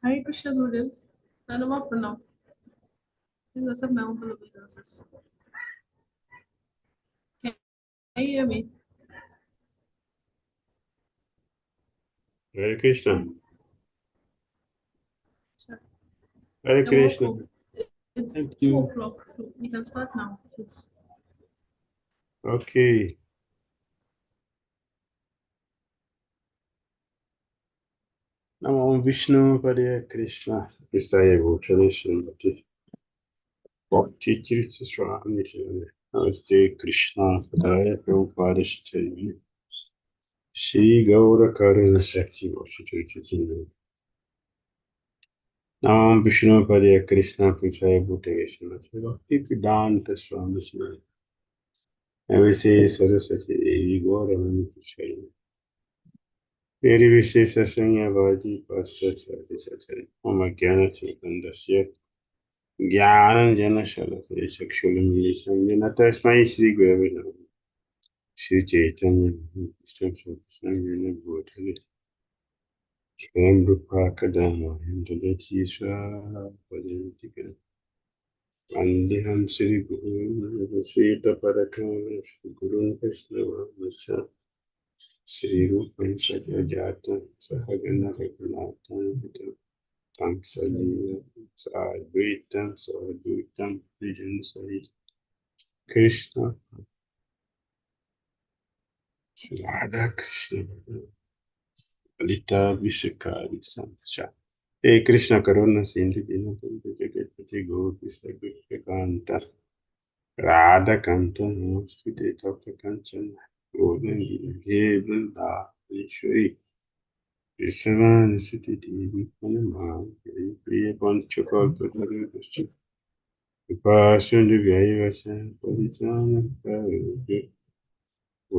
Hare Krishna Gurudev. Dhanava Pranam. These are some memorable observances. Can you hear me? Hare Krishna. Sure. Hare You're Krishna. welcome. It's Thank 2 you. o'clock. So we can start now, please. Okay. Namo Vishnu Padaya Krishna. Visaya Bhutale Srimati. Bhakti Tirtha Swami. Namaste Krishna Padaya Prabhupada Shri. Shri Gaura Karuna Shakti Bhakti Tirtha Chinna. Namo Vishnu Padaya Krishna Visaya Bhutale Srimati. Bhakti Vedanta Swami Shri. Namaste Saraswati Devi Gaura Krishna. मेरी विशेष संज्ञावादी पाश्चात्य मम ज्ञानचैतन्यस्य ज्ञानञ्जनशलाकया चक्षुरुन्मीलितं येन तस्मै श्रीगुरवे नमः श्रीचैतन्येन बोधयति स्वयं रूपा कदा मह्यं ददति स्वपदान्तिकम् वन्देऽहं श्रीगुरुं श्रीयुतपदकमलं श्रीगुरुं वैष्णवं श्रीरूपं सद्योजातं सहगण रघुनाथं तं साद्वैतं सद्वैतं भजन सहित कृष्ण राधा कृष्ण ललिता विशाखादि संचा हे कृष्ण करुणा सिंधु दीनबंधु जगतपति गौर कांत राधा कांत नमस्ते तप्त कंचन गौरंगी हे वृंदावनेश्वरी विश्वनाथ सुति देवी प्रणमामि प्रिय पंचकल्पतरुश्च कृपासिन्धु व्ययवच परित्राणपरं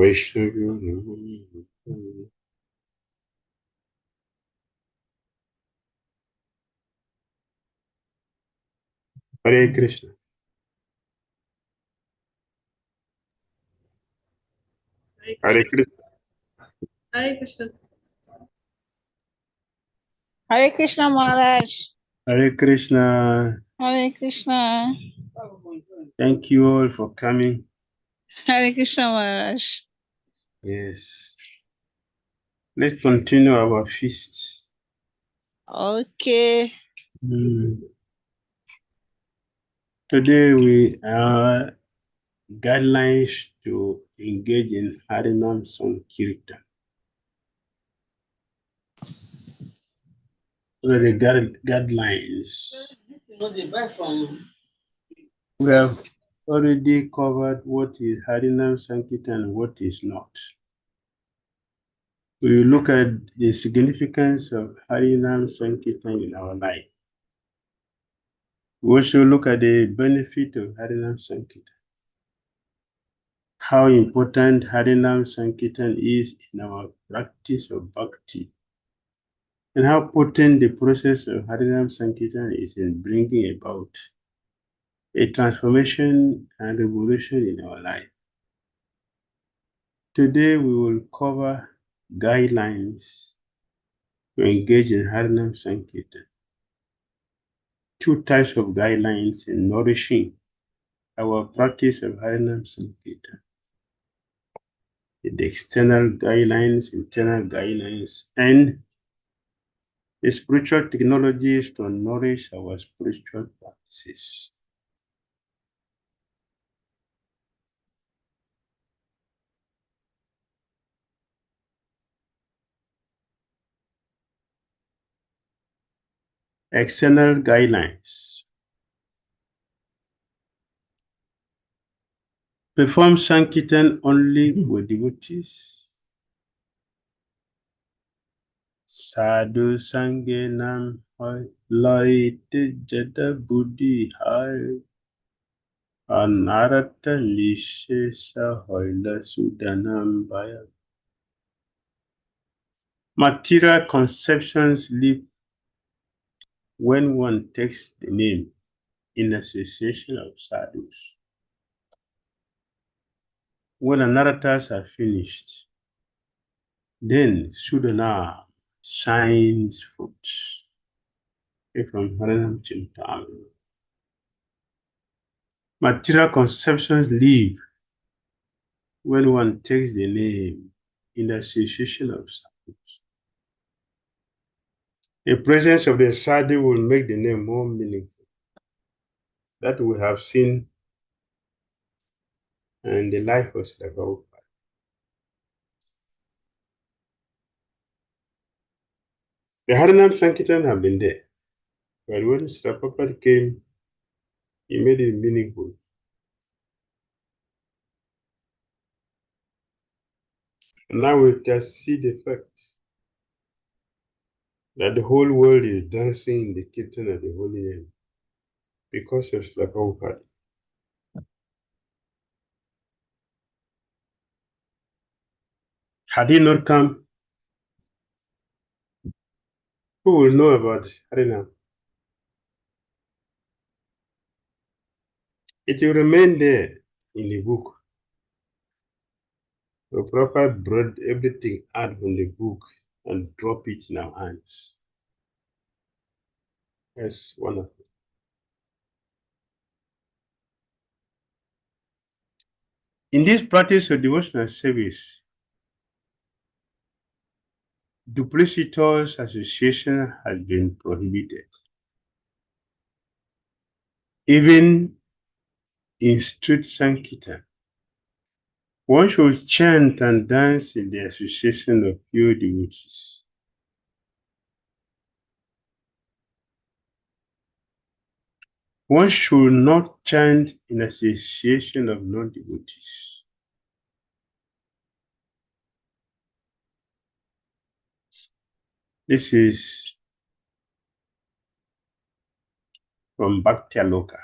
वैष्णव्यो नमो नमः। हरे कृष्ण। हरे Krishna. Hare Krishna. Hare Krishna Maharaj. Hare Krishna. Hare Krishna. Thank you all for coming. Hare Krishna Maharaj. Yes. Let's continue our feast. Okay. Today we are guidelines to engage in Harinam Sankirtan. What are the guidelines? We have already covered what is Harinam Sankirtan and what is not. We will look at the significance of Harinam Sankirtan in our life. We also look at the benefit of Harinam Sankirtan. How important Harinam Sankirtan is in our practice of bhakti, and how potent the process of Harinam Sankirtan is in bringing about a transformation and revolution in our life. Today we will cover guidelines to engage in Harinam Sankirtan. Two types of guidelines in nourishing our practice of Harinam Sankirtan. The external guidelines, internal guidelines, and the spiritual technologies to nourish our spiritual practices. External guidelines. Perform Sankirtan only with devotees. Sadhu Sangenam Laite Jada Buddhi Hai Anarata Lishesa Hoila Sudanam Baya. Material conceptions live when one takes the name in association of sadhus. When the narrators are finished, then Sudana shines forth. from Haranam Chintamani. Material conceptions leave when one takes the name in the association of sadhus. The presence of the sadhu will make the name more meaningful. That we have seen in the life of Srila Prabhupada. The Haranam Sankirtan have been there, but when Srila Prabhupada came, he made it meaningful. Now we can see the fact that the whole world is dancing in the Kirtan of the Holy Name because of Srila Prabhupada. Had he not come, who will know about Harinam? It will remain there in the book. The Prabhupada brought everything out from the book and drop it in our hands. That's wonderful. In this practice of devotional service, duplicitous association has been prohibited. Even in street sankirtan, one should chant and dance in the association of pure devotees. One should not chant in association of non-devotees. This is from Bhaktialoka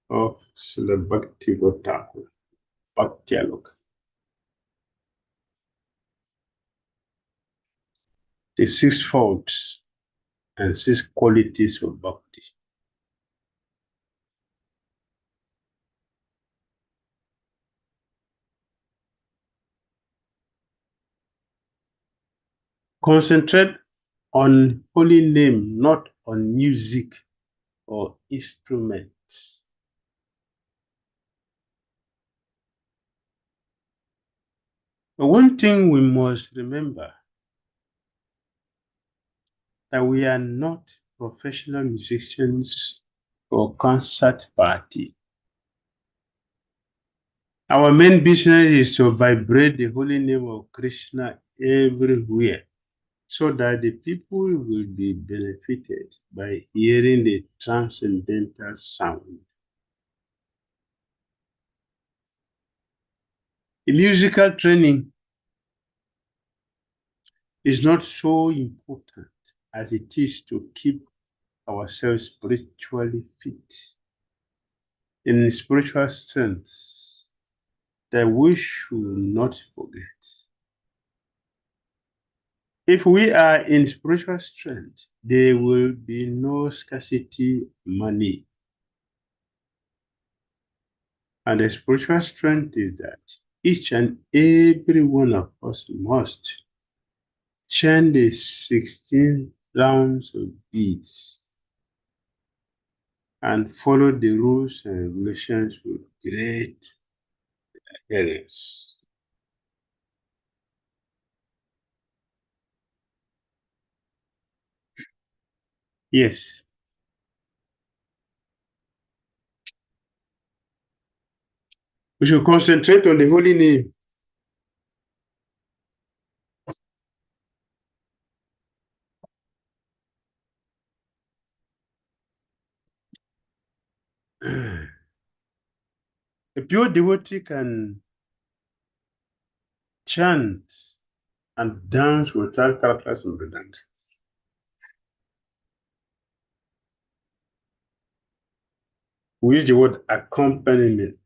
of Srila Bhakti Thakur. Bhaktialoka. The 6 faults and 6 qualities of bhakti. Concentrate on holy name, not on music or instruments. But one thing we must remember, that we are not professional musicians or concert party. Our main business is to vibrate the holy name of Krishna everywhere, so that the people will be benefited by hearing the transcendental sound. The musical training is not so important as it is to keep ourselves spiritually fit in spiritual strength that we should not forget. If we are in spiritual strength, there will be no scarcity of money. And the spiritual strength is that each and every one of us must chant the 16 rounds of beads and follow the rules and regulations with great adherence. Yes. We should concentrate on the holy name. A pure devotee can chant and dance without calculus and redundant. We use the word accompaniment.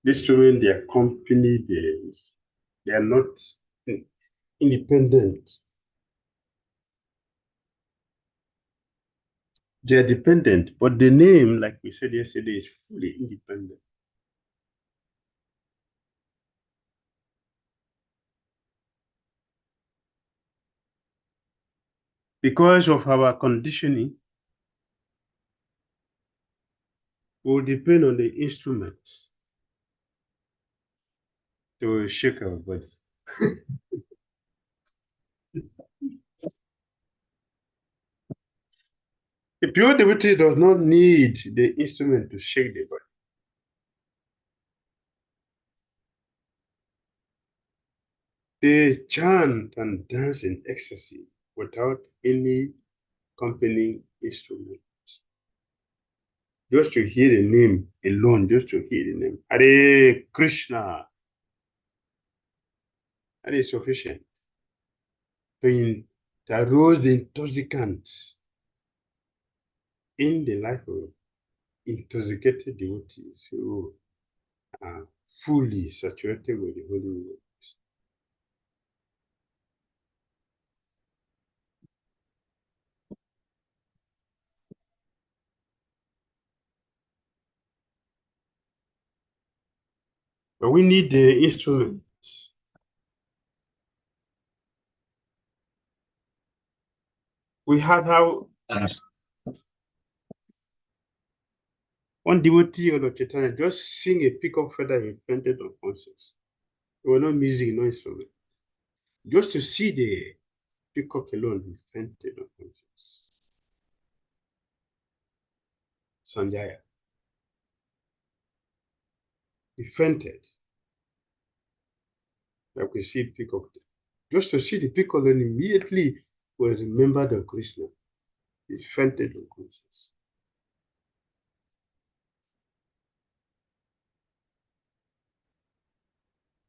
These children, they accompany theirs. They are not independent. They are dependent, but the name, like we said yesterday, is fully independent. because of our conditioning, will depend on the instrument to shake our body. The pure devotee does not need the instrument to shake the body. They chant and dance in ecstasy without any accompanying instrument. Just to hear the name alone, just to hear the name. Hare Krishna. That is sufficient to arouse the intoxicant in the life of intoxicated devotees who are fully saturated with the Holy Word. But we need the instruments. We had how one devotee of the Chaitanya just sing a peacock feather he fainted unconscious. There was no music, no instrument. Just to see the peacock alone, he fainted unconscious. Sanjaya. He fainted. Like we see peacock. Just to see the peacock alone, immediately was remembered of Krishna. He fainted unconscious.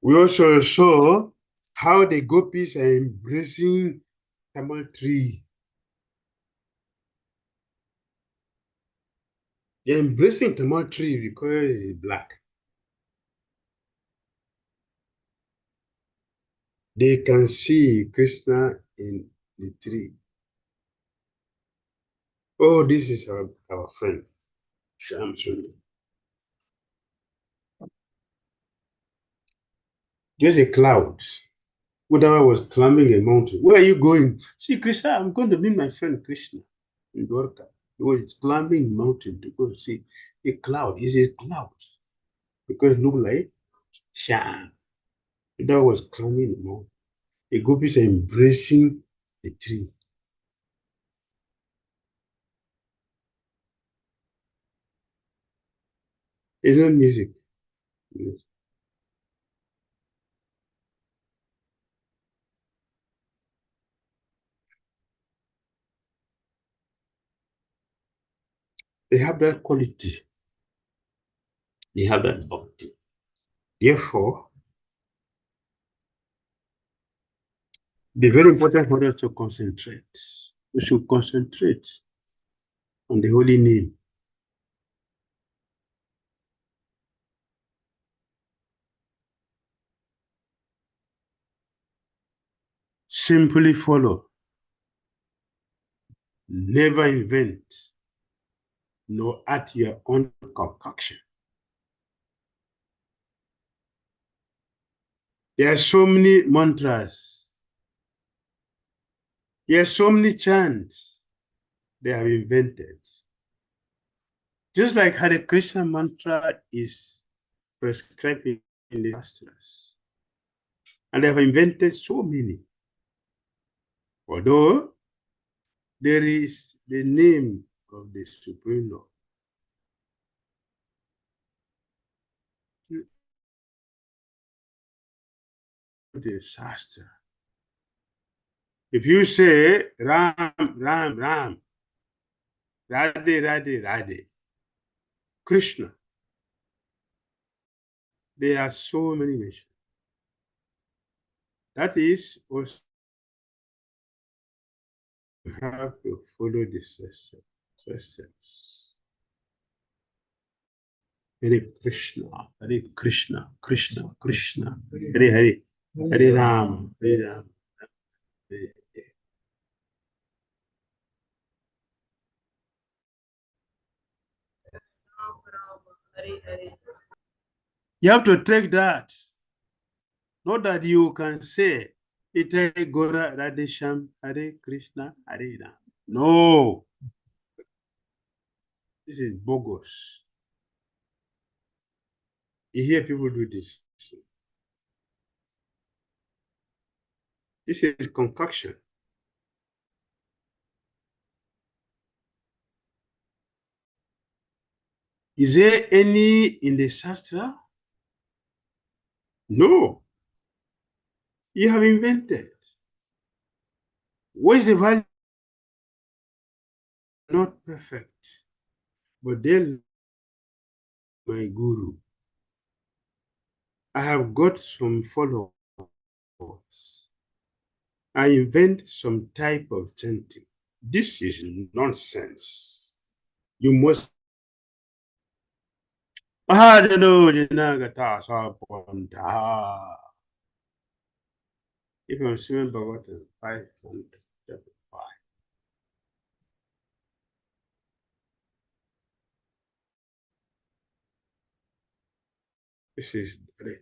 We also saw how the gopis are embracing Tamal tree. They're embracing Tamal tree because it's black. They can see Krishna in the tree. Oh, this is our friend, Shyam Sundar. There's a cloud. Uddhava was climbing a mountain. Where are you going? See, Krishna, I'm going to meet my friend Krishna in Dwarka. He was climbing a mountain to go see a cloud. Is a cloud because it looked like Shyam. Uddhava was climbing the mountain. The gopis are embracing the tree. There's no music. They have that quality. They have that bhakti. Therefore, it's very important for us to concentrate. We should concentrate on the holy name. Simply follow. Never invent, nor add your own concoction. There are so many mantras. There are so many chants they have invented. Just like Hare Krishna mantra is prescribed in the Shastras. And they have invented so many. Although there is the name of the Supreme Lord. The Shastra. If you say Ram, Ram, Ram, Radhe, Radhe, Radhe, Krishna, there are so many nations. That is also you have to follow the success. Hare Krishna, Hare Krishna, Krishna, Krishna, Hare Hare, Hare Ram, Hare Ram. Hare. You have to take that. Not that you can say Ite Gora Radesham Hare Krishna Hare Ram. No, this is bogus. You hear people do this. This is concoction. Is there any in the Shastra? No. You have invented. What is the value? Not perfect, but they're my guru. I have got some followers. I invent some type of chanting. This is nonsense. You must. If I'm Simon Bhagavatam 5:5. This is great.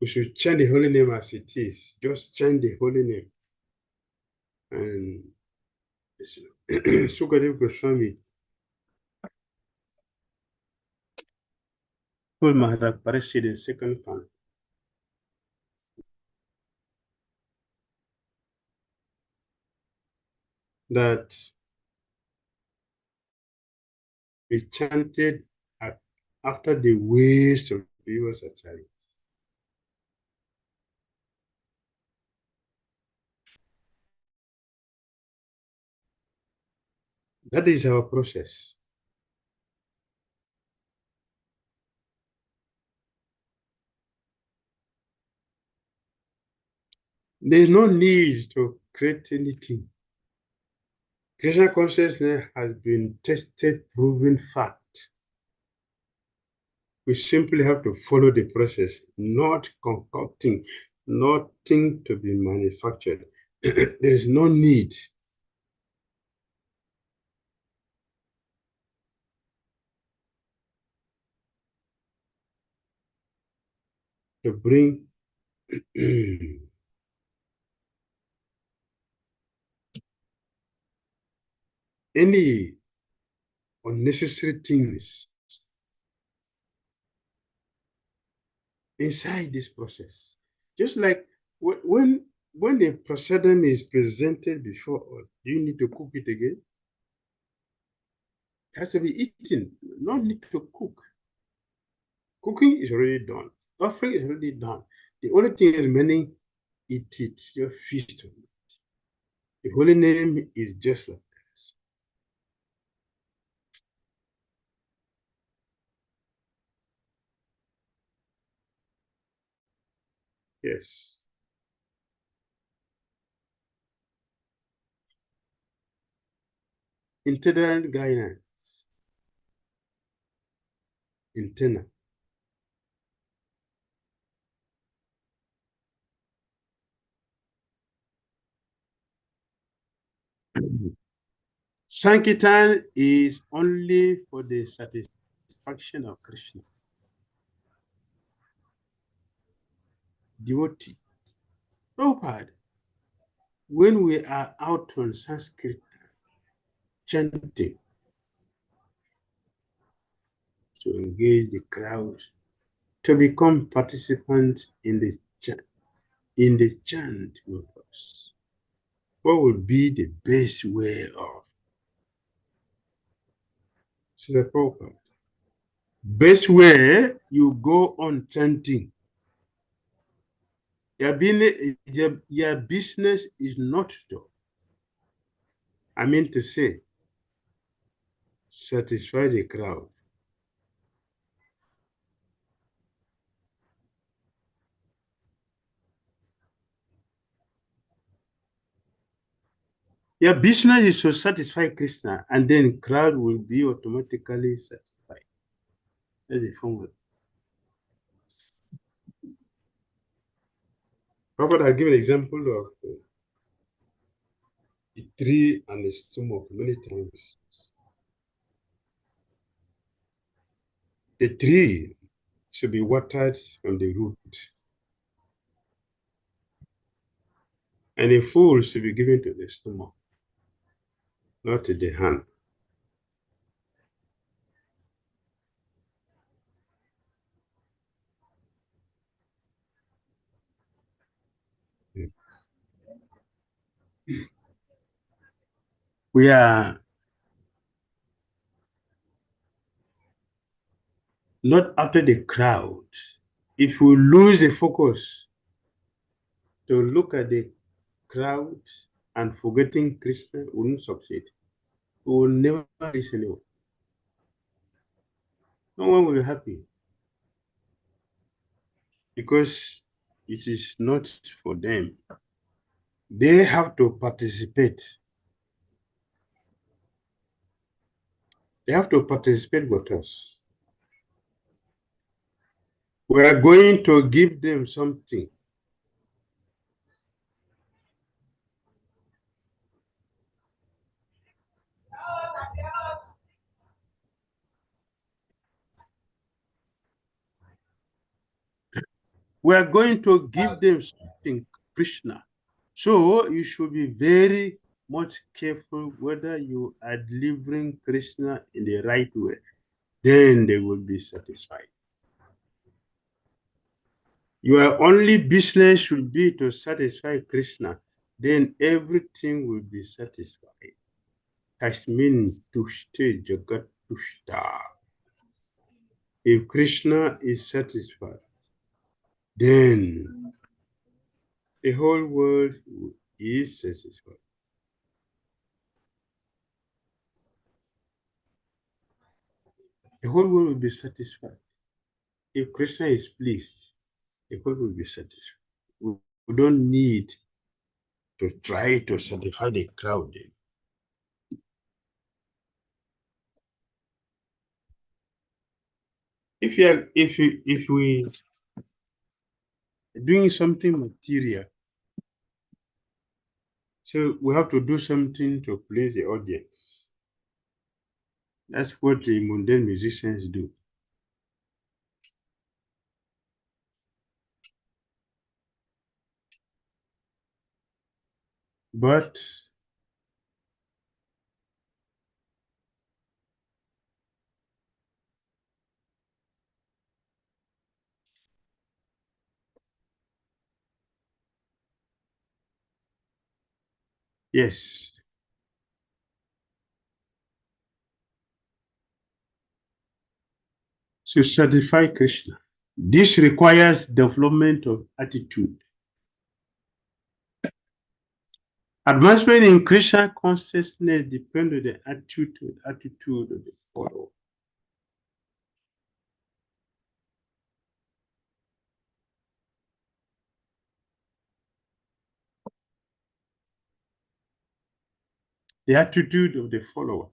We should chant the holy name as it is. Just chant the holy name. And Sukadev Goswami told Maharaj Parashit in second canto that we chanted after the ways of Viva Sachari. That is our process. There's no need to create anything. Krishna consciousness has been tested, proven fact. We simply have to follow the process, not concocting, nothing to be manufactured. There is no need. To bring any unnecessary things inside this process. Just like when the prasadam is presented before us, do you need to cook it again? It has to be eaten, not need to cook. Cooking is already done. Offering is already done. The only thing remaining, eat it, your feast on it. The holy name is just like this. Yes. Internal guidance. Internal. Sankirtan is only for the satisfaction of Krishna. Devotee. Prabhupada, when we are out on Sanskrit chanting to engage the crowd, to become participants in the chant with us, what would be the best way of? Sister Prabhupada, best way you go on chanting. Your business is not to, I mean to say, satisfy the crowd. Your business is to satisfy Krishna, and then crowd will be automatically satisfied. That's the formula. Prabhupada, I give an example of the tree and the stomach many times. The tree should be watered from the root. And a food should be given to the stomach, not to the hand. We are not after the crowd. If we lose the focus to look at the crowd and forgetting Christian, we won't succeed. We will never reach anyone. No one will be happy because it is not for them. They have to participate. They have to participate with us. We are going to give them something. We are going to give them something, Krishna. So you should be very much careful whether you are delivering Krishna in the right way. Then they will be satisfied. Your only business should be to satisfy Krishna. Then everything will be satisfied. Tasmin tushte jagat tushta. If Krishna is satisfied, then the whole world is satisfied. The whole world will be satisfied. If Krishna is pleased, the whole will be satisfied. We don't need to try to satisfy the crowd. If we doing something material, so we have to do something to please the audience. That's what the mundane musicians do. But yes, to satisfy Krishna, this requires development of attitude. Advancement in Krishna consciousness depends on the attitude of the follower. The attitude of the follower.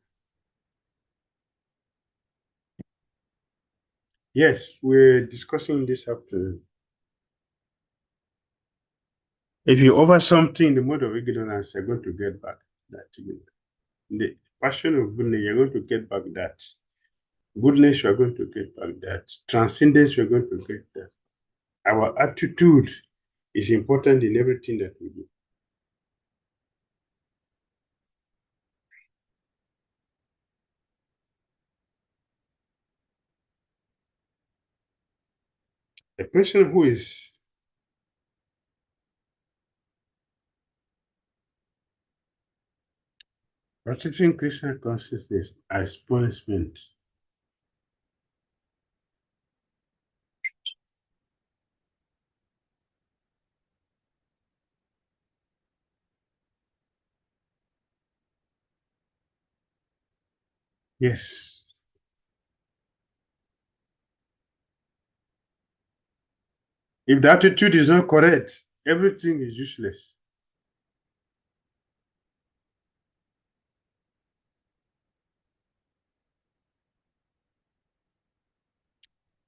Yes, we're discussing this afternoon. If you offer something in the mode of ignorance, you're going to get back that. In the passion of goodness, you're going to get back that. Goodness, you're going to get back that. Transcendence, you're going to get that. Our attitude is important in everything that we do. A person who is practicing Krishna consciousness as punishment, yes. If the attitude is not correct, everything is useless.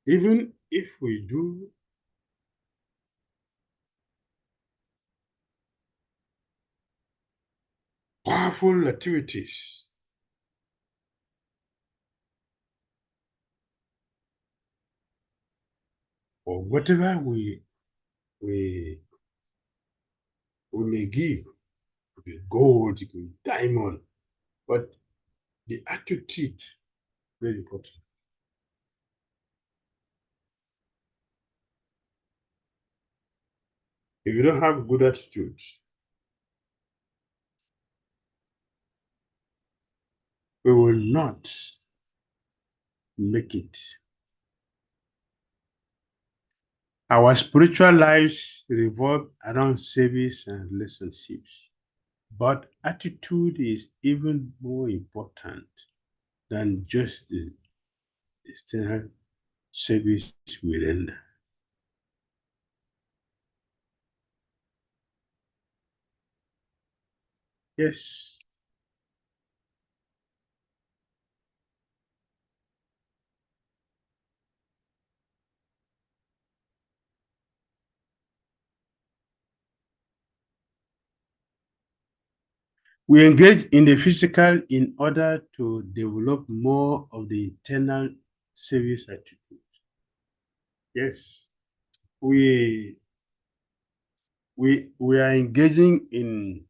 Even if we do powerful activities, or whatever we may give, it could be gold, it could be diamond, but the attitude very important. If you don't have good attitude, we will not make it. Our spiritual lives revolve around service and relationships, but attitude is even more important than just the external service we render. Yes. We engage in the physical in order to develop more of the internal service attitude. Yes. We are engaging in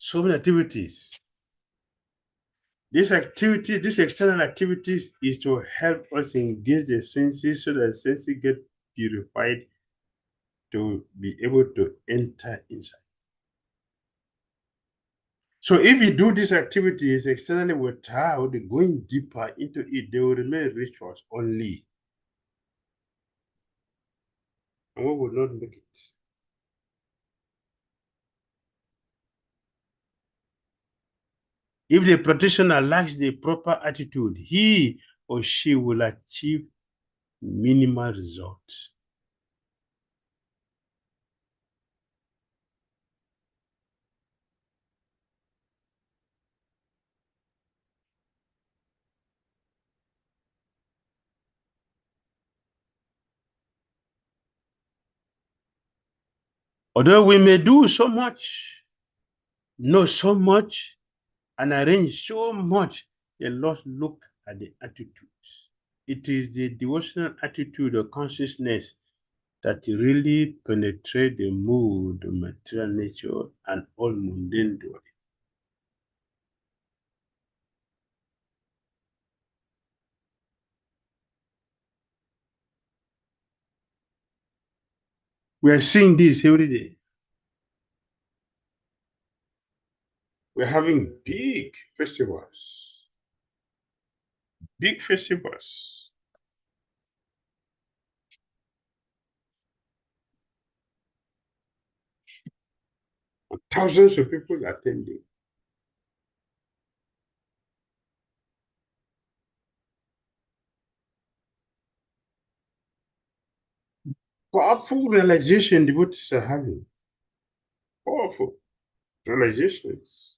so many activities. This activity, these external activities is to help us engage the senses so that the senses get purified to be able to enter inside. So if you do these activities externally without going deeper into it, they will remain rituals only. And we will not make it. If the practitioner lacks the proper attitude, he or she will achieve minimal results. Although we may do so much, know so much, and arrange so much, they lost look at the attitudes. It is the devotional attitude or consciousness that really penetrate the mood, the material nature, and all mundane doing. We are seeing this every day. We're having big festivals. Big festivals. Thousands of people attending. Powerful realization devotees are having. Powerful realizations.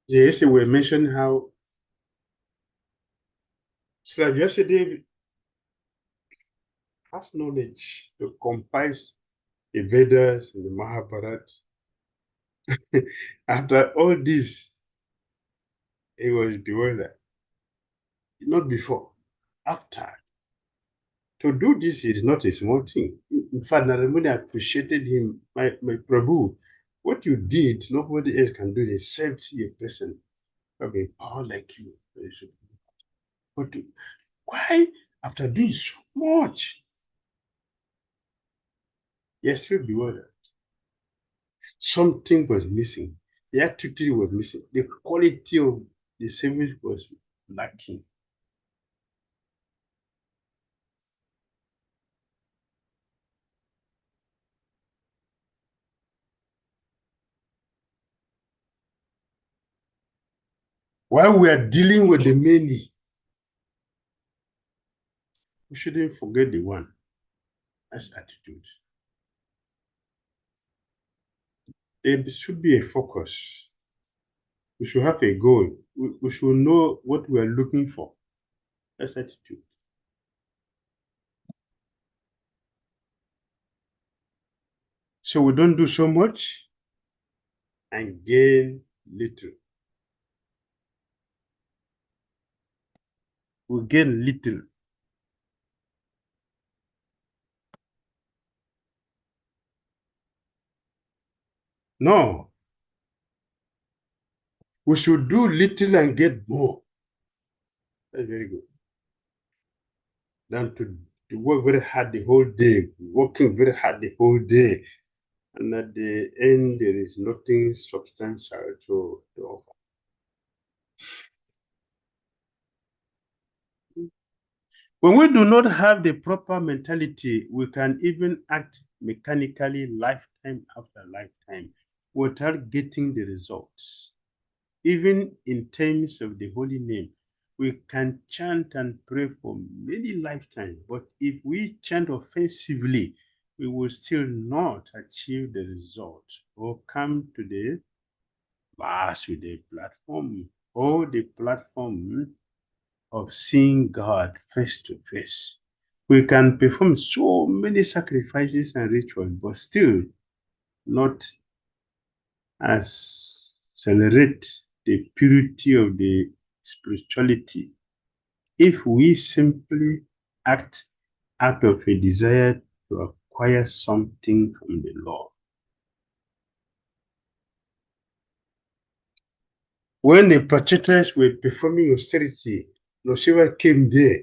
Yes, we mentioned how so like yesterday has knowledge to comprise the Vedas and the Mahabharata. After all this, he was bewildered. Not before, after. To do this is not a small thing. In fact, Narayana appreciated him, my Prabhu. What you did, nobody else can do except a person of a power like you. But why, after doing so much, you're still bewildered? Something was missing. The attitude was missing. The quality of the service was lacking. While we are dealing with the many, we shouldn't forget the one. That's attitude. There should be a focus. We should have a goal. We should know what we are looking for. That's attitude. So we don't do so much, and gain little. We gain little. No. We should do little and get more. That's very good. Than to work very hard the whole day, working very hard the whole day, and at the end there is nothing substantial to offer. When we do not have the proper mentality, we can even act mechanically lifetime after lifetime without getting the results. Even in terms of the holy name, we can chant and pray for many lifetimes, but if we chant offensively, we will still not achieve the result or come to the verse with the platform or the platform of seeing God face to face. We can perform so many sacrifices and rituals, but still not accelerate the purity of the spirituality if we simply act out of a desire to acquire something from the Lord. When the Prachetas were performing austerity, Noshiva came there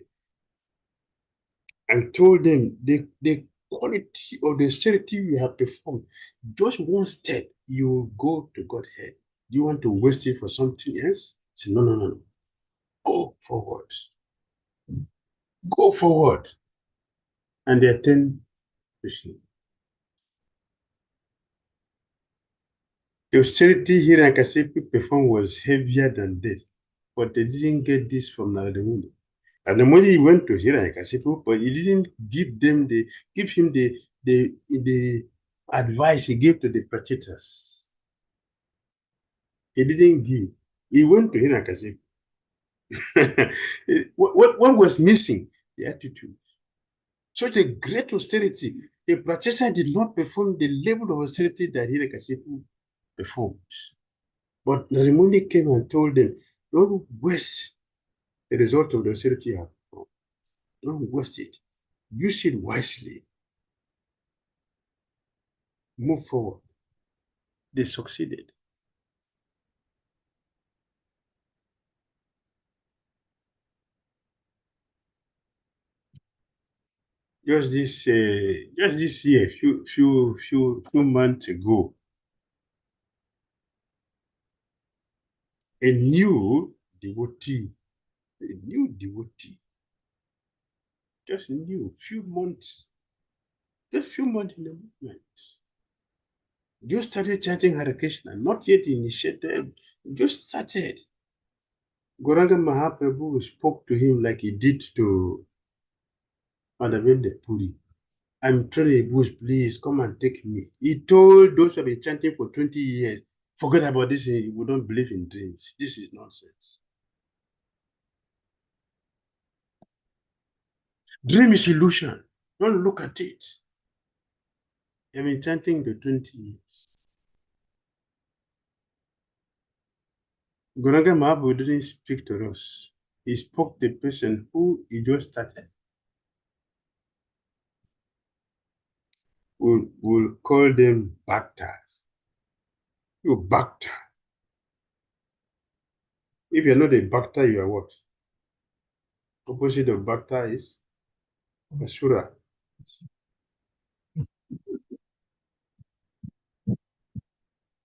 and told them the quality of the austerity you have performed, just one step, you will go to Godhead. Do you want to waste it for something else? Say, no, no, no, no. Go forward. Go forward. And they attend Krishna. The austerity here in Kasipi performed was heavier than this, but they didn't get this from Narada Muni. And the money he went to Hiranyakasipu, but he didn't give him the advice he gave to the Prachitas. He didn't give. He went to Hiranyakasipu. what was missing? The attitude. Such a great austerity. The Prachita did not perform the level of austerity that Hiranyakasipu performed. But Narimuni came and told them, don't waste the result of the austerity you have performed. Don't waste it. Use it wisely. Move forward. They succeeded. Just this year, few months ago, a new devotee, just new, few months in the movement, just started chanting Hare Krishna, not yet initiated, just started. Gauranga Mahaprabhu spoke to him like he did to Madhavendra Puri. I'm trying a bush, please come and take me. He told those who have been chanting for 20 years, forget about this, we don't believe in dreams. This is nonsense. Dream is illusion. Don't look at it. I've been chanting the 20 years. Gauranga Mahaprabhu didn't speak to us. He spoke to the person who he just started. We'll call them Bhaktas. You Bhakta. If you're not a Bhakta, you are what? Opposite of Bhakta is Asura.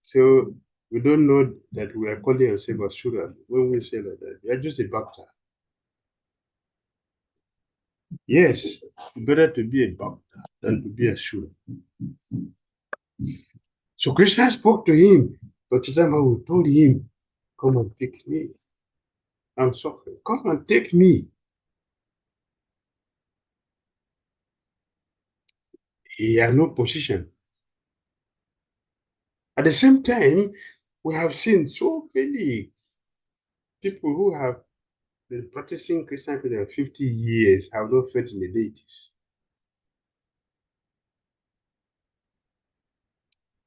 So we don't know that we are calling ourselves Asura when we say that. We are just a Bhakta. Yes, better to be a Bhakta than to be a Asura. So Krishna spoke to him, but Chaitanya told him, come and take me. I'm suffering. Come and take me. He had no position. At the same time, we have seen so many people who have been practicing Krishna for 50 years have no faith in the deities.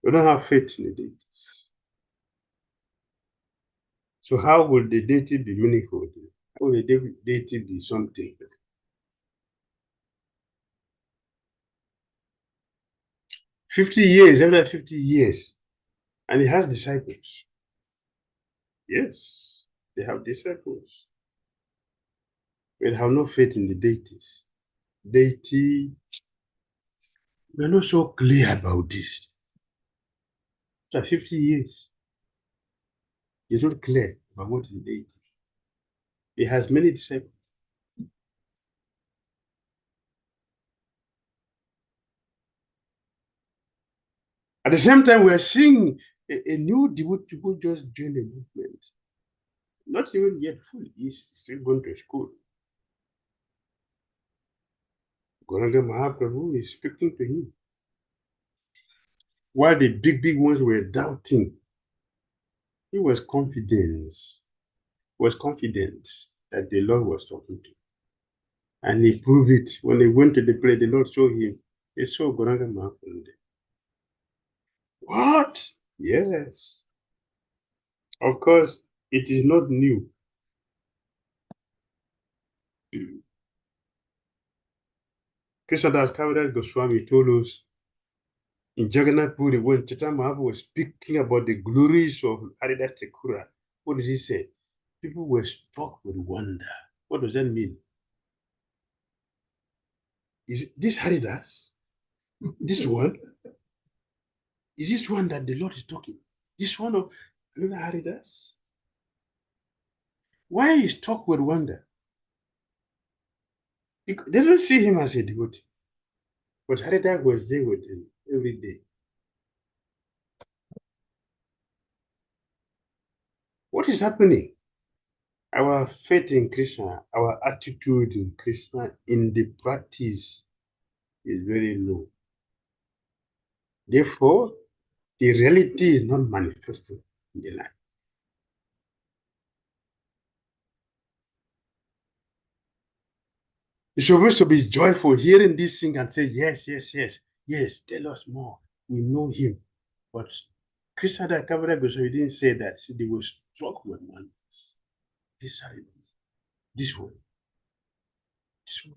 They don't have faith in the deities. So how will the deity be meaningful? How will the deity be something? After 50 years, and he has disciples. Yes, they have disciples. But have no faith in the deities. Deity, we're not so clear about this. After 50 years, he's not clear about what is deity. He has many disciples. At the same time, we're seeing a new devotee who just joined the movement. Not even yet full, he's still going to school. Gauranga Mahaprabhu is speaking to him. While the big ones were doubting, he was confident that the Lord was talking to him. And he proved it. When they went to the place, the Lord showed him. He saw Gauranga Mahaprabhu there. What? Yes. Of course, it is not new. Krishnadas Kaviraj Goswami told us in Jagannath Puri, when Chaitanya Mahaprabhu was speaking about the glories of Haridas Thakura, what did he say? People were struck with wonder. What does that mean? Is this Haridas? This one? Is this one that the Lord is talking? This one of Haridas? Why is struck with wonder? They don't see him as a devotee. But Haridas was there with him every day. What is happening? Our faith in Krishna, our attitude in Krishna in the practice is very low. Therefore, the reality is not manifested in the life. You're supposed to be joyful hearing this thing and say, yes, tell us more. We know him. But Krishna Kaviraj Goswami didn't say that. See, they were struck with oneness. This one. This one.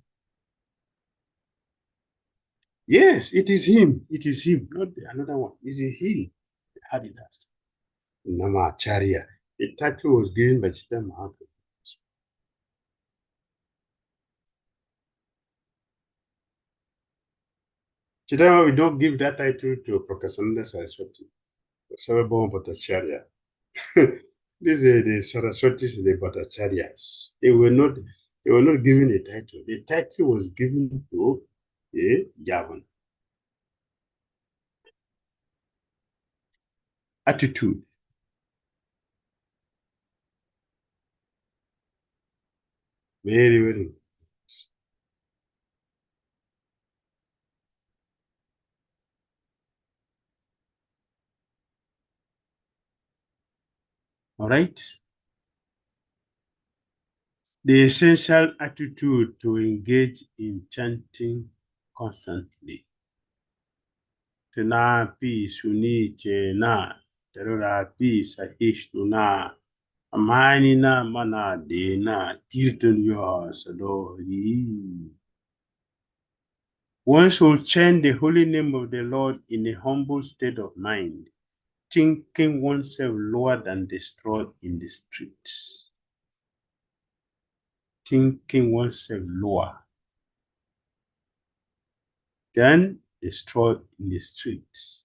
Yes, it is him. It is him, not another one. It is him. Haridas. Namacharya. The title was given by Chaitanya Mahaprabhu. Chaitanya, we don't give that title to Prakasananda Saraswati, Sarabhama Bhattacharya. These are the Saraswatis and the Bhattacharyas. They were not given a title. The title was given to a Yavan. Attitude. Very, very. All right. The essential attitude to engage in chanting constantly. Tena pi suni chena, terora pi sahishtuna, amanina mana dena, kirtanya sadori. One should chant the holy name of the Lord in a humble state of mind, thinking oneself lower than the straw in the streets. Thinking oneself lower than the straw in the streets.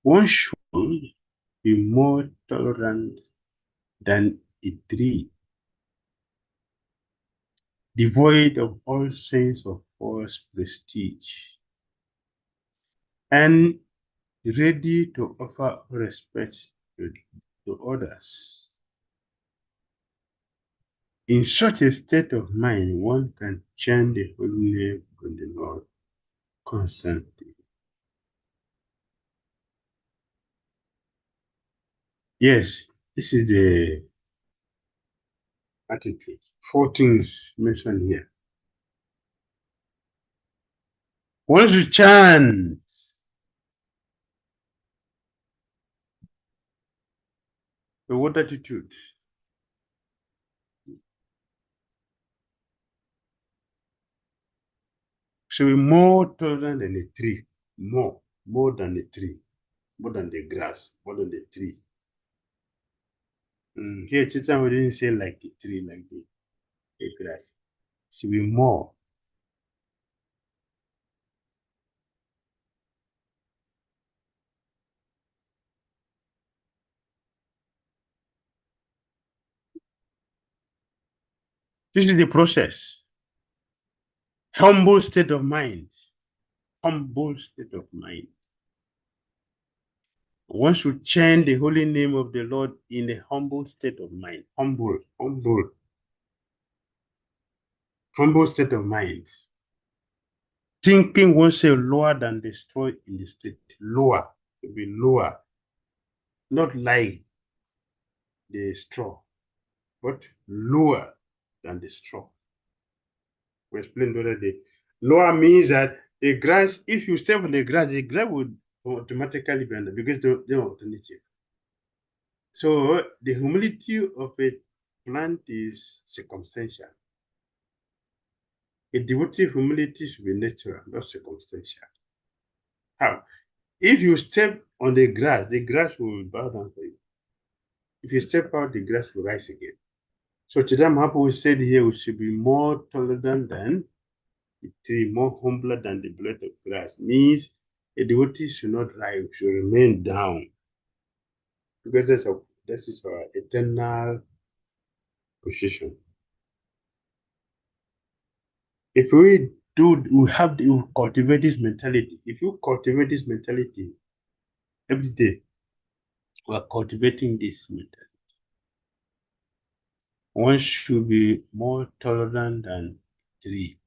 One should be more tolerant than a tree, devoid of all sense of false prestige, and ready to offer respect to others. In such a state of mind, one can chant the holy name of the Lord constantly. Yes, this is the attitude. 4 things mentioned here. Once you chant, so what attitude? should be more tolerant than a tree. More than the tree, more than the grass, more than the tree. Here, Chitan didn't say like a tree, like the grass. It should be more. This is the process. Humble state of mind. Humble state of mind. One should chant the holy name of the Lord in a humble state of mind. Humble state of mind. Thinking oneself lower than the straw in the state. Lower. To be lower. Not like the straw, but lower than the straw. We explained already. Lower means that the grass, if you step on the grass would automatically be under because there's no alternative. So the humility of a plant is circumstantial. A devotee humility should be natural, not circumstantial. How? If you step on the grass will bow down for you. If you step out, the grass will rise again. So Chaitanya Mahaprabhu said here we should be more tolerant than the tree, more humbler than the blade of grass. Means a devotee should not rise, should remain down. Because that is our eternal position. If we have to cultivate this mentality. If you cultivate this mentality every day, we are cultivating this mentality. One should be more tolerant than tree,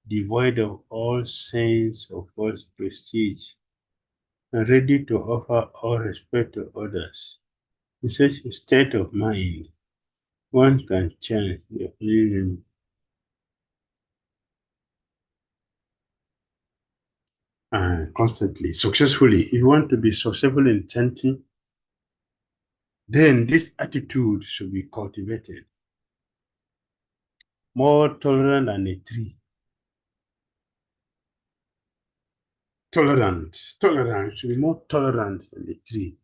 devoid of all sense of false prestige, and ready to offer all respect to others. In such a state of mind, one can chant the holy name constantly, successfully. If you want to be successful in chanting, then this attitude should be cultivated. More tolerant than a tree. Tolerant should be more tolerant than a tree.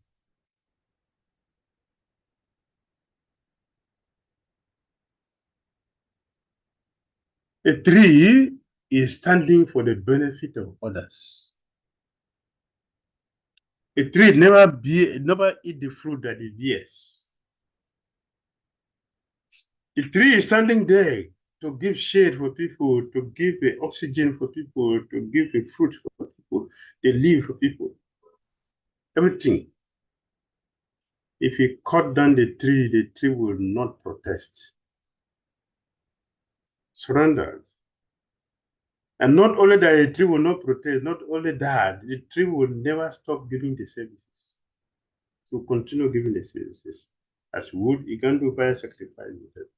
A tree is standing for the benefit of others. A tree never eat the fruit that it bears. The tree is standing there to give shade for people, to give oxygen for people, to give the fruit for people, the leaf for people. Everything. If you cut down the tree will not protest. Surrender. And not only that, the tree will not protest, not only that, the tree will never stop giving the services. So continue giving the services. As wood, you can do fire sacrifice with it.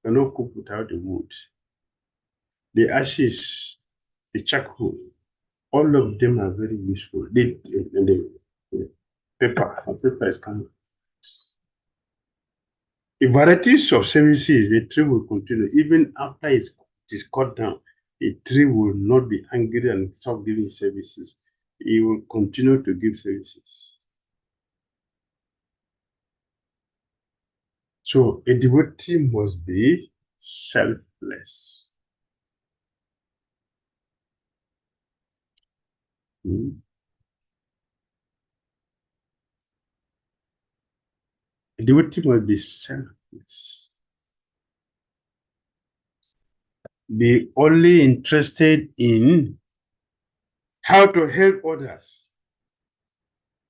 You cannot cook without the wood. The ashes, the charcoal, all of them are very useful. The paper is kind of. The varieties of services, the tree will continue. Even after it is cut down, the tree will not be angry and stop giving services. It will continue to give services. So a devotee must be selfless. A devotee must be selfless. Be only interested in how to help others,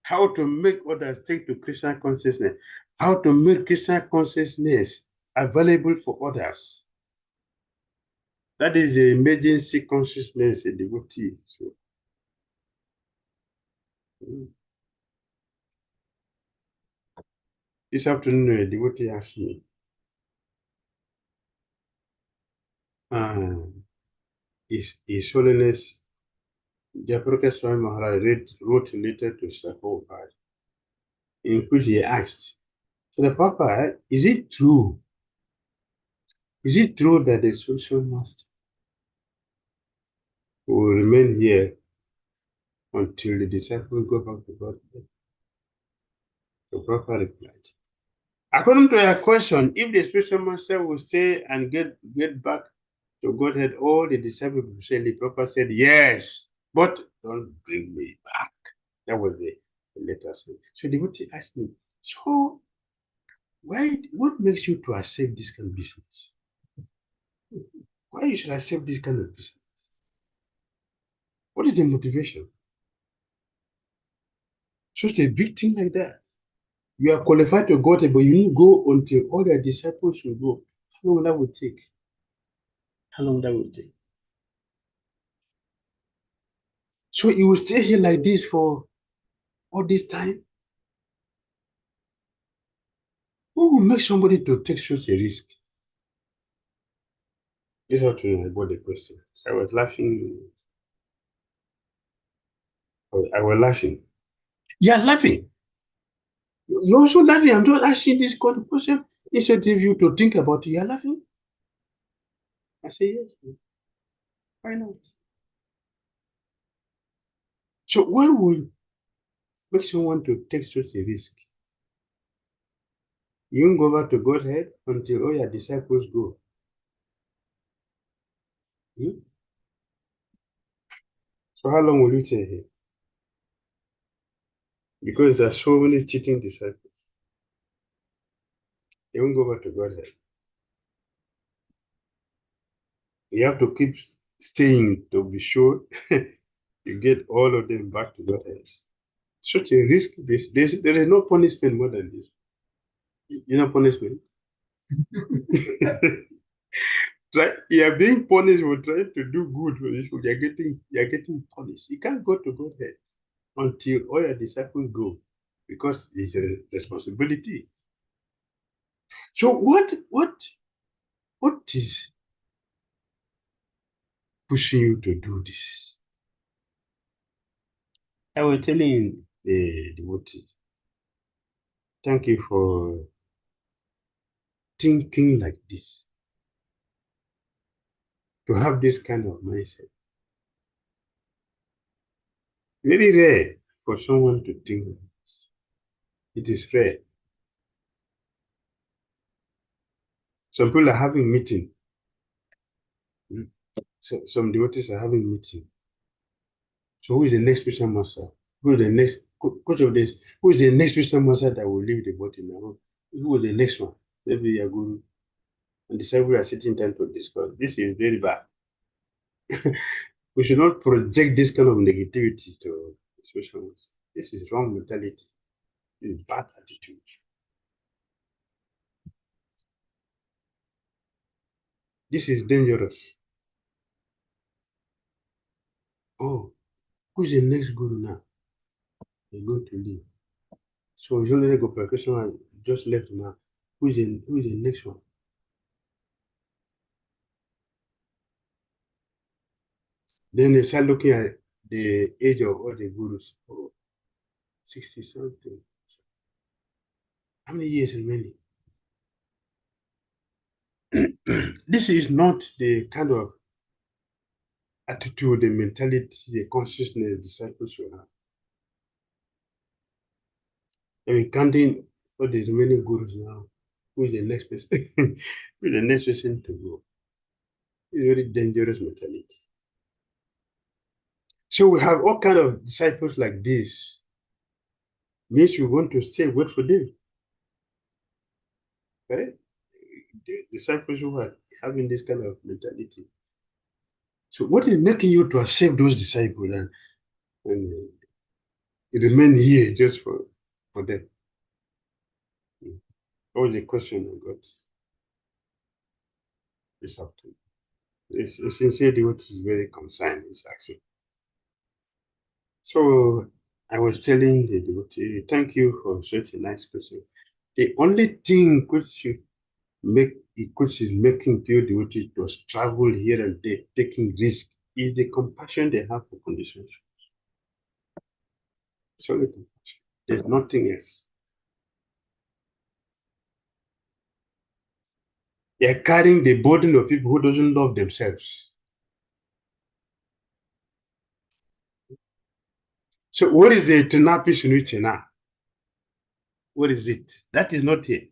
how to make others take to Krishna consciousness, how to make Krishna consciousness available for others. That is the emergency consciousness a devotee. So, this afternoon, a devotee asked me, His Holiness Jayaprakash Swami Maharaj wrote a letter to Srila Prabhupada, in which he asked, Srila Prabhupada, is it true? Is it true that the spiritual master We will remain here until the disciples go back to God. The proper reply. According to your question, if the spiritual master will stay and get back to Godhead, all the disciples will say, the prophet said, yes, but don't bring me back. That was the letter. So the devotee asked me, so what makes you to accept this kind of business? Why you should accept this kind of business? What is the motivation? Such a big thing like that. You are qualified to go there, but you need to go until all the disciples will go. How long that will take? How long that will take? So you will stay here like this for all this time? What will make somebody to take such a risk? This is how to know about the question. So I was laughing. I was laughing. Yeah, laughing. You're also laughing. I'm just asking this kind of question. Instead of you to think about it, you're laughing. I say, yes. Why not? So why would make someone to take such a risk? You won't go back to Godhead until all your disciples go. So how long will you stay here? Because there are so many cheating disciples. They won't go back to Godhead. You have to keep staying to be sure you get all of them back to Godhead. Such a risk. There is no punishment more than this. You know punishment? You are being punished for trying to do good for this. You are getting punished. You can't go to Godhead until all your disciples go, because it's a responsibility. So what is pushing you to do this? I was telling the devotee, thank you for thinking like this, to have this kind of mindset. Very rare for someone to think like this. It is rare. Some people are having meeting. So, some devotees are having meeting. So who is the next spiritual master? Who is the next coach of this? Who is the next spiritual master that will leave the body now? Who is the next one? Maybe a guru. And the disciples are sitting down to discuss. This is very bad. We should not project this kind of negativity to the spiritual master. This is wrong mentality. This is bad attitude. This is dangerous. Oh, who's the next guru now? They're going to leave. So usually go Krishna just left now. Who is the next one? Then they start looking at the age of all the gurus. Oh, 60 something. How many years remaining? This is not the kind of attitude, the mentality, the consciousness disciples should have. I mean, counting all the remaining gurus now, who is the next person? Who is the next person to go? It's a very dangerous mentality. So we have all kind of disciples like this. Means we want to stay, wait for them. Right? The disciples who are having this kind of mentality. So what is making you to accept those disciples and remain here just for them? That was the question I got this afternoon. It's sincere devotee is very concerned. It's actually. So I was telling the devotee, thank you for such a nice question. The only thing which is making pure devotee to travel here and there, taking risk, is the compassion they have for conditions. It's only compassion. There's nothing else. They are carrying the burden of people who doesn't love themselves. So what is the Tunapi Sunuchena? What is it? That is not here.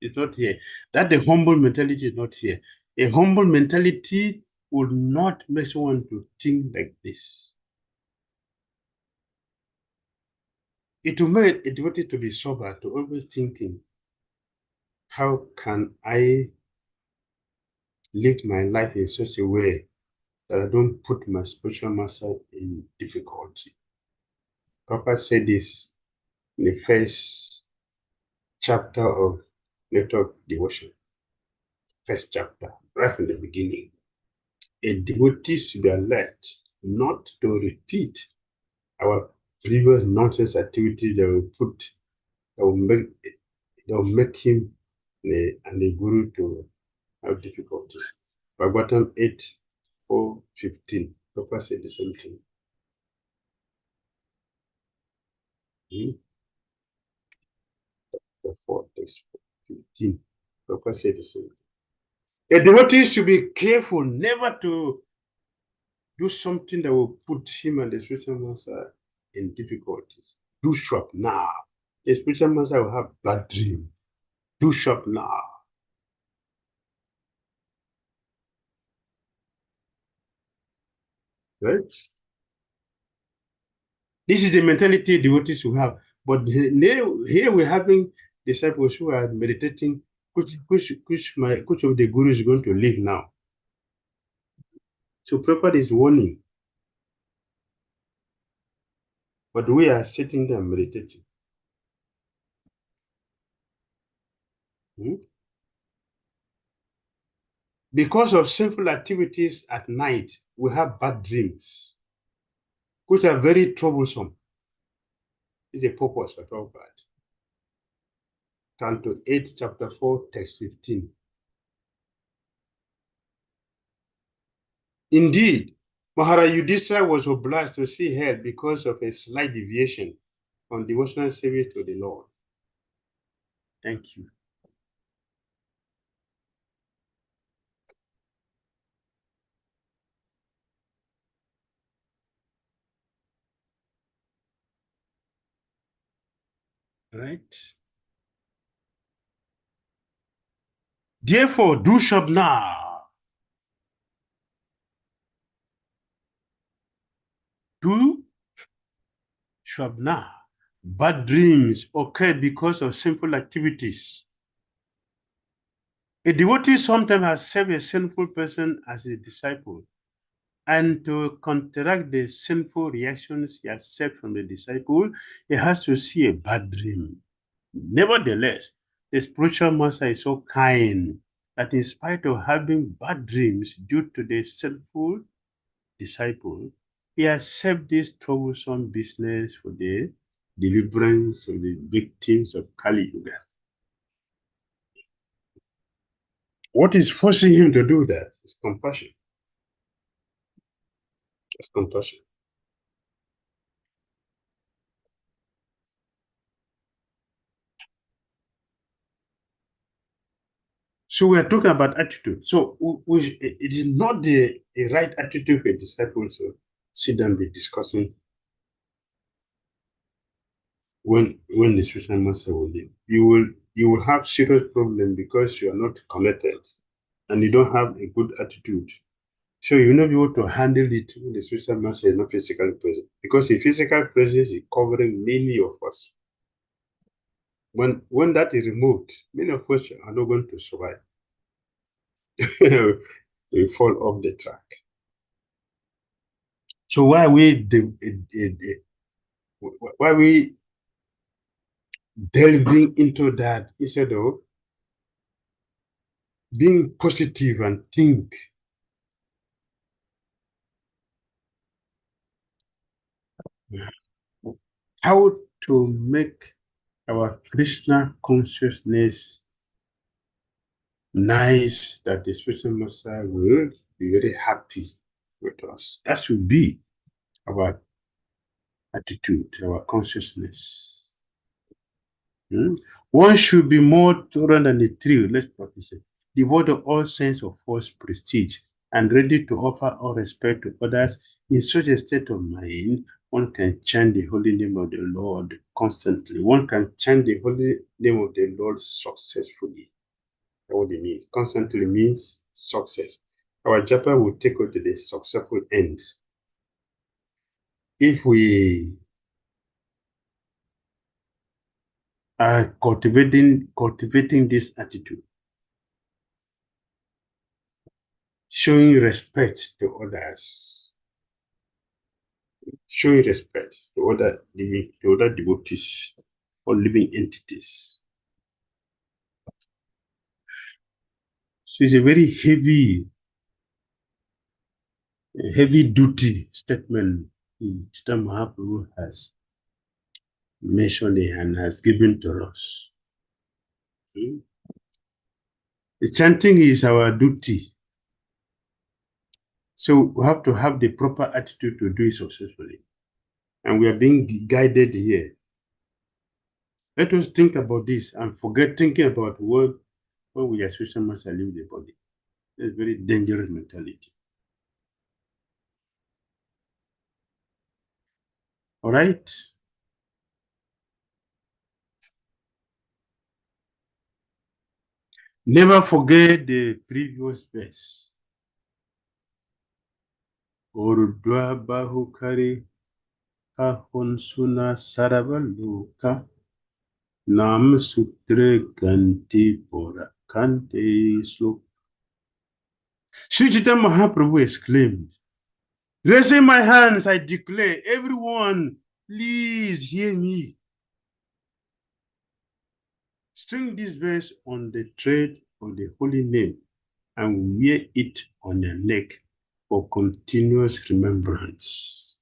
It's not here. That the humble mentality is not here. A humble mentality would not make someone to think like this. It will make a devotee to be sober, to always thinking, how can I live my life in such a way that I don't put my spiritual master in difficulty? Papa said this in the first chapter of Network Devotion. First chapter, right from the beginning. A devotee should be alert not to repeat our previous nonsense activities that will make him and the guru to have difficulties. Bhagavatam 8:4-15. Papa said the same thing. The 4:15. Papa said the same thing. A devotee should be careful never to do something that will put him and the spiritual master in difficulties. Do shop now. The spiritual master will have bad dream. Do shop now. Right? This is the mentality devotees will have. But here we're having disciples who are meditating, which of the guru is going to leave now. So Prabhupada is warning. But we are sitting there meditating. Because of sinful activities at night, we have bad dreams, which are very troublesome. It's a purpose for Prabhupada. Canto 8, chapter 4, text 15. Indeed, Maharaj Yudhishthira was obliged to see hell because of a slight deviation from devotional service to the Lord. Thank you. Right? Therefore, do shop now. Do shop now. Bad dreams occur because of sinful activities. A devotee sometimes has served a sinful person as a disciple, and to counteract the sinful reactions he has served from the disciple, he has to see a bad dream. Nevertheless, the spiritual master is so kind that in spite of having bad dreams due to the sinful disciple, he has served this troublesome business for the deliverance of the victims of Kali Yuga. What is forcing him to do that is compassion. It's compassion. So we are talking about attitude. So it is not a right attitude for disciples to sit down and be discussing when the spiritual master will leave. You will have serious problem because you are not connected and you don't have a good attitude. So you will not be able to handle it when the spiritual master is not physically present. Because the physical presence is covering many of us. When that is removed, many of us are not going to survive. We fall off the track. So why are we delving into that instead of being positive and think how to make our Krishna consciousness nice, that the spiritual master will be very happy with us. That should be our attitude, our consciousness. One should be more tolerant than the tree, let's practice it, devoid of all sense of false prestige, and ready to offer all respect to others. In such a state of mind, one can chant the holy name of the Lord constantly. One can chant the holy name of the Lord successfully. That's what it means. Constantly means success. Our japa will take us to the successful end. If we are cultivating this attitude, showing respect to others, showing respect to other devotees or living entities. So it's a very heavy duty statement Chaitanya Mahaprabhu has mentioned and has given to us. The chanting is our duty. So we have to have the proper attitude to do it successfully. And we are being guided here. Let us think about this and forget thinking about what when we are spiritual master leave the body. That's a very dangerous mentality. All right. Never forget the previous verse. Orudwa Bahukari Kahonsuna Saravaluka Nam Sutre Ganti Pora Kante Slok. Sri Chaitanya Mahaprabhu exclaimed, raising my hands, I declare, everyone, please hear me. String this verse on the thread of the holy name and wear it on your neck for continuous remembrance.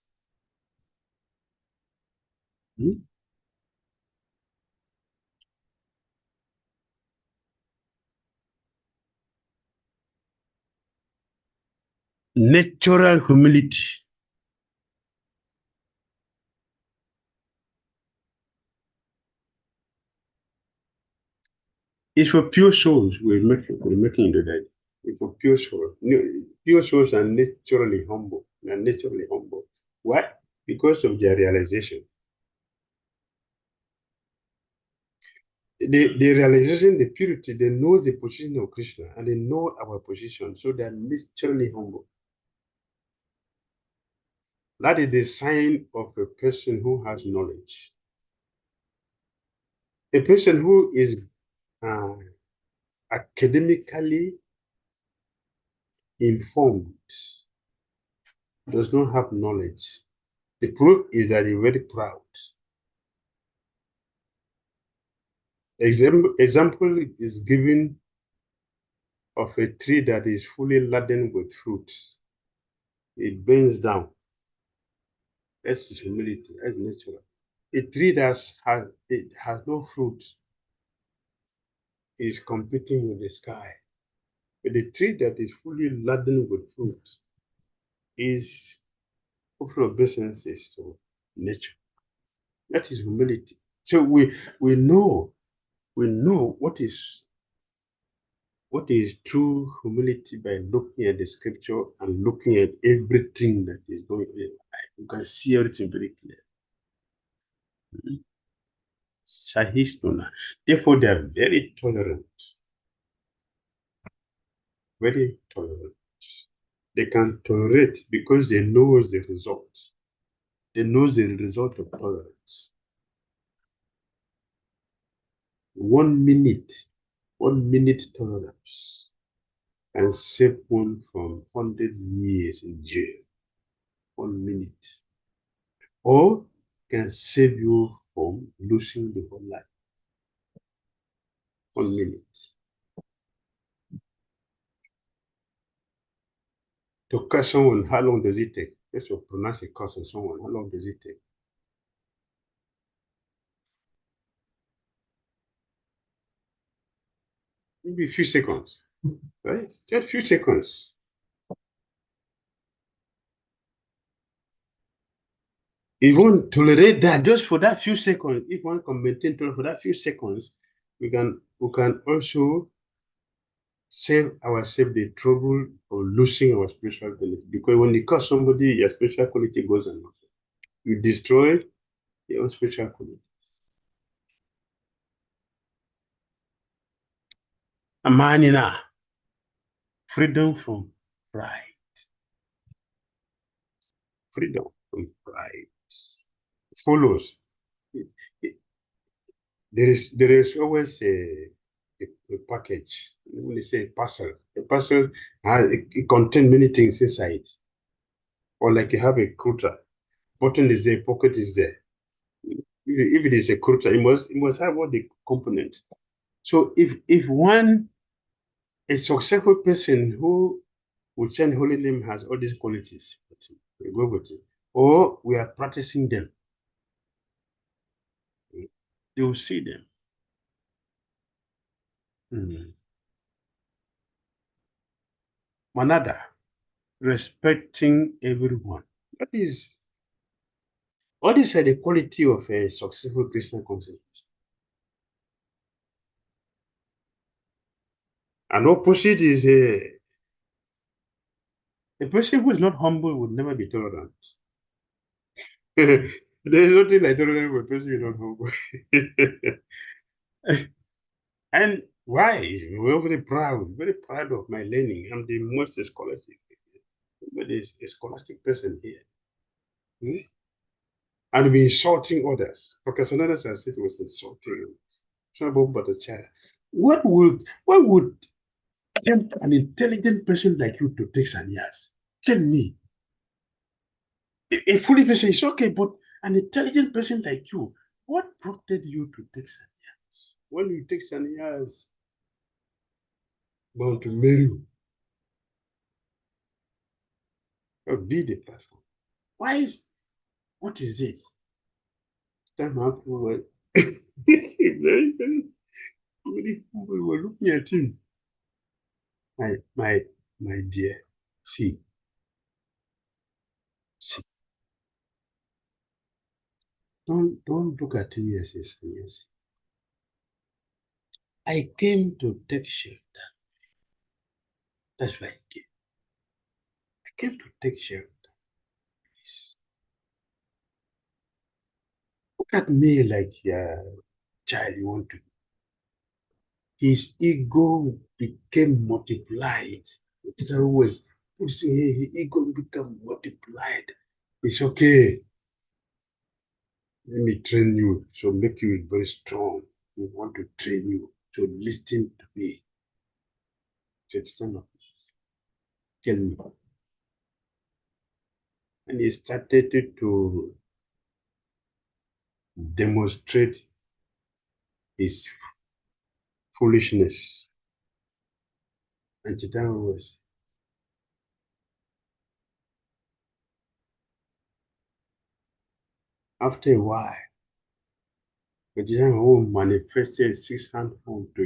Natural humility. It's for pure souls we're making today. It's for pure souls. Pure souls are naturally humble. They're naturally humble. Why? Because of their realization. The realization, the purity, they know the position of Krishna and they know our position, so they are naturally humble. That is the sign of a person who has knowledge. A person who is academically informed does not have knowledge. The proof is that he's very proud. Example is given of a tree that is fully laden with fruits. It bends down. That's his humility. That's natural. A tree that has no fruit is competing with the sky. But the tree that is fully laden with fruit is full of obeisances to nature. That is humility. So we know what is true humility by looking at the scripture and looking at everything that is going on. You can see everything very clear. Sahistuna. Therefore, they are very tolerant. Very tolerant. They can tolerate because they know the result. They know the result of tolerance. 1 minute tolerance can save one from 100 years in jail. 1 minute. Or can save you from losing the whole life. 1 minute. To catch someone, how long does it take? Just to pronounce a curse on someone, how long does it take? Maybe a few seconds, right? Just a few seconds. If one tolerate that just for that few seconds, if one can maintain tolerance for that few seconds, we can also save ourselves the trouble of losing our spiritual quality. Because when you curse somebody, your spiritual quality goes on. You destroy your own spiritual quality. Amanina, freedom from pride. Freedom from pride follows. There is always a package. When they say a parcel it contains many things inside. Or like you have a quilter, button is there, pocket is there. If it is a quilter, it must have all the components. So if a successful person who will chant holy name has all these qualities, we go with it, or we are practicing them, they will see them. Manada, respecting everyone. What is the quality of a successful Christian conscience? An opposite is a person who is not humble would never be tolerant. There is nothing like tolerance for a person who is not humble. And why? We're very proud of my learning. I'm the most scholastic. But there's a scholastic person here. And be insulting others. Professor Nader said it was insulting. But a child. What would tempt an intelligent person like you to take sannyas? Tell me. A foolish person is okay, but an intelligent person like you, what prompted you to take sannyas? When you take sannyas, bound to marry you, or be the platform. What is it? Time out for very we were looking at him. My dear, see. Don't look at me as a sannyasi. I came to take shelter. That's why I came. I came to take shelter. Please. Look at me like a child you want to. His ego became multiplied. His ego became multiplied. It's okay. Let me train you, so make you very strong. We want to train you to listen to me. Tell me. And he started to demonstrate his foolishness. And Chitama was. After a while, Chitama manifested 600 form to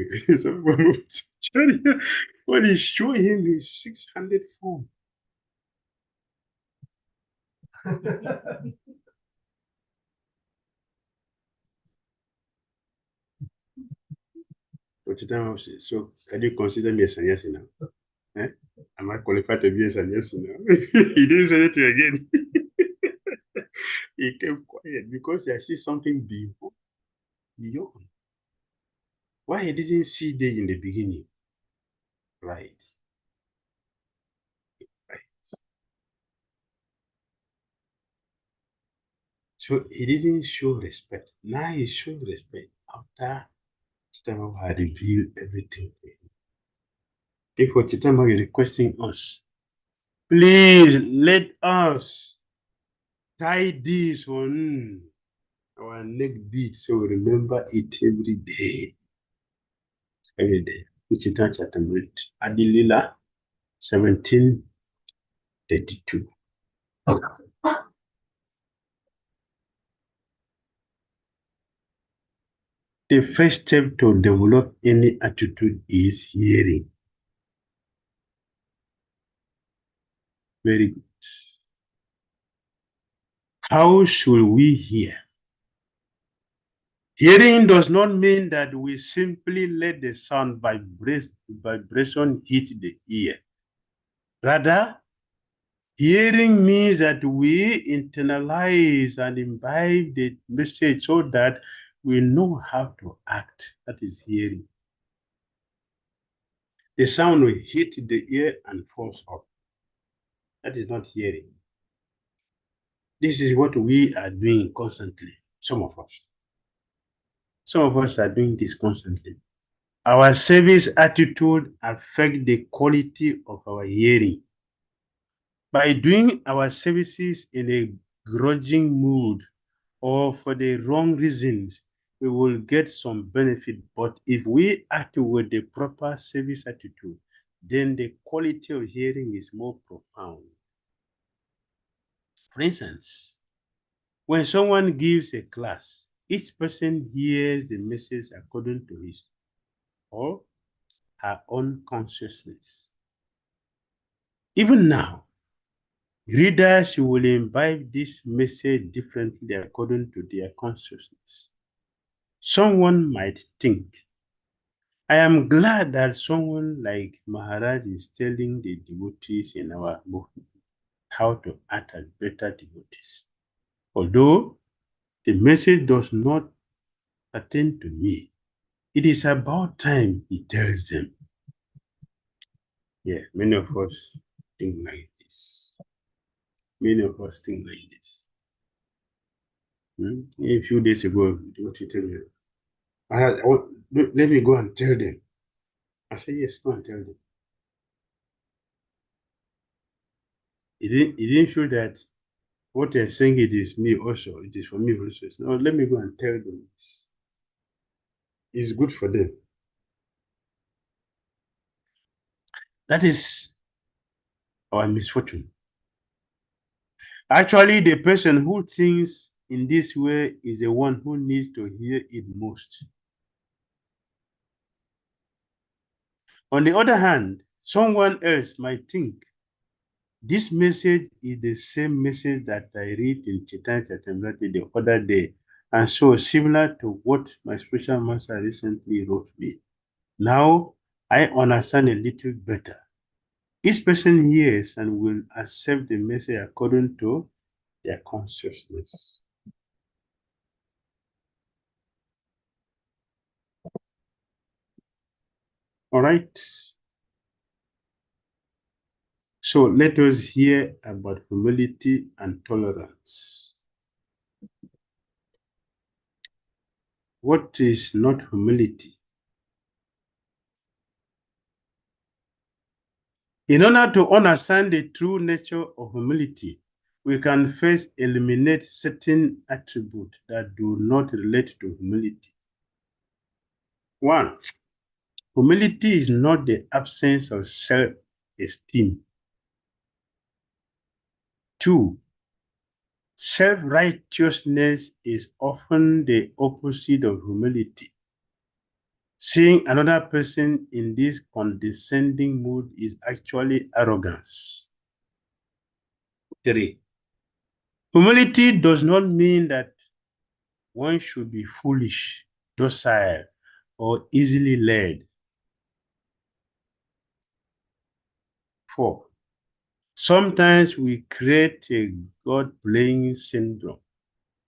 when he showed him his 600 form. So can you consider me a sannyasi now? Am I qualified to be a sannyasi now? He didn't say it again. He kept quiet because I see something beyond. Why he didn't see that in the beginning? Right. So he didn't show respect. Now he showed respect after Chitama had revealed everything to him. Therefore, Chitama is requesting us, please let us tie this on our neck bead so we remember it every day. Every day. Wichita Chatamrit, Adilila, 1732. The first step to develop any attitude is hearing. Very good. How should we hear? Hearing does not mean that we simply let the sound vibration hit the ear. Rather, Hearing means that we internalize and imbibe the message so that we know how to act. That is hearing. The sound will hit the ear and falls off. That is not hearing. This is what we are doing constantly, some of us. Some of us are doing this constantly. Our service attitude affects the quality of our hearing. By doing our services in a grudging mood or for the wrong reasons, we will get some benefit. But if we act with the proper service attitude, then the quality of hearing is more profound. For instance, when someone gives a class, each person hears the message according to his or her own consciousness. Even now, readers will imbibe this message differently according to their consciousness. Someone might think, I am glad that someone like Maharaj is telling the devotees in our movement how to act as better devotees. Although the message does not pertain to me, it is about time he tells them. Yeah, many of us think like this. Many of us think like this. A few days ago, what you tell me? Let me go and tell them. I said, yes, go and tell them. He didn't feel that what they're saying, it is me also. It is for me also. No, let me go and tell them this. It's good for them. That is our misfortune. Actually, the person who thinks in this way is the one who needs to hear it most. On the other hand, someone else might think this message is the same message that I read in Chaitanya Charitamrita the other day, and so similar to what my spiritual master recently wrote me. Now I understand a little better. Each person hears and will accept the message according to their consciousness. All right. So let us hear about humility and tolerance. What is not humility? In order to understand the true nature of humility, we can first eliminate certain attributes that do not relate to humility. 1. Humility is not the absence of self-esteem. 2. Self-righteousness is often the opposite of humility. Seeing another person in this condescending mood is actually arrogance. 3. Humility does not mean that one should be foolish, docile, or easily led. 4. Sometimes we create a God-playing syndrome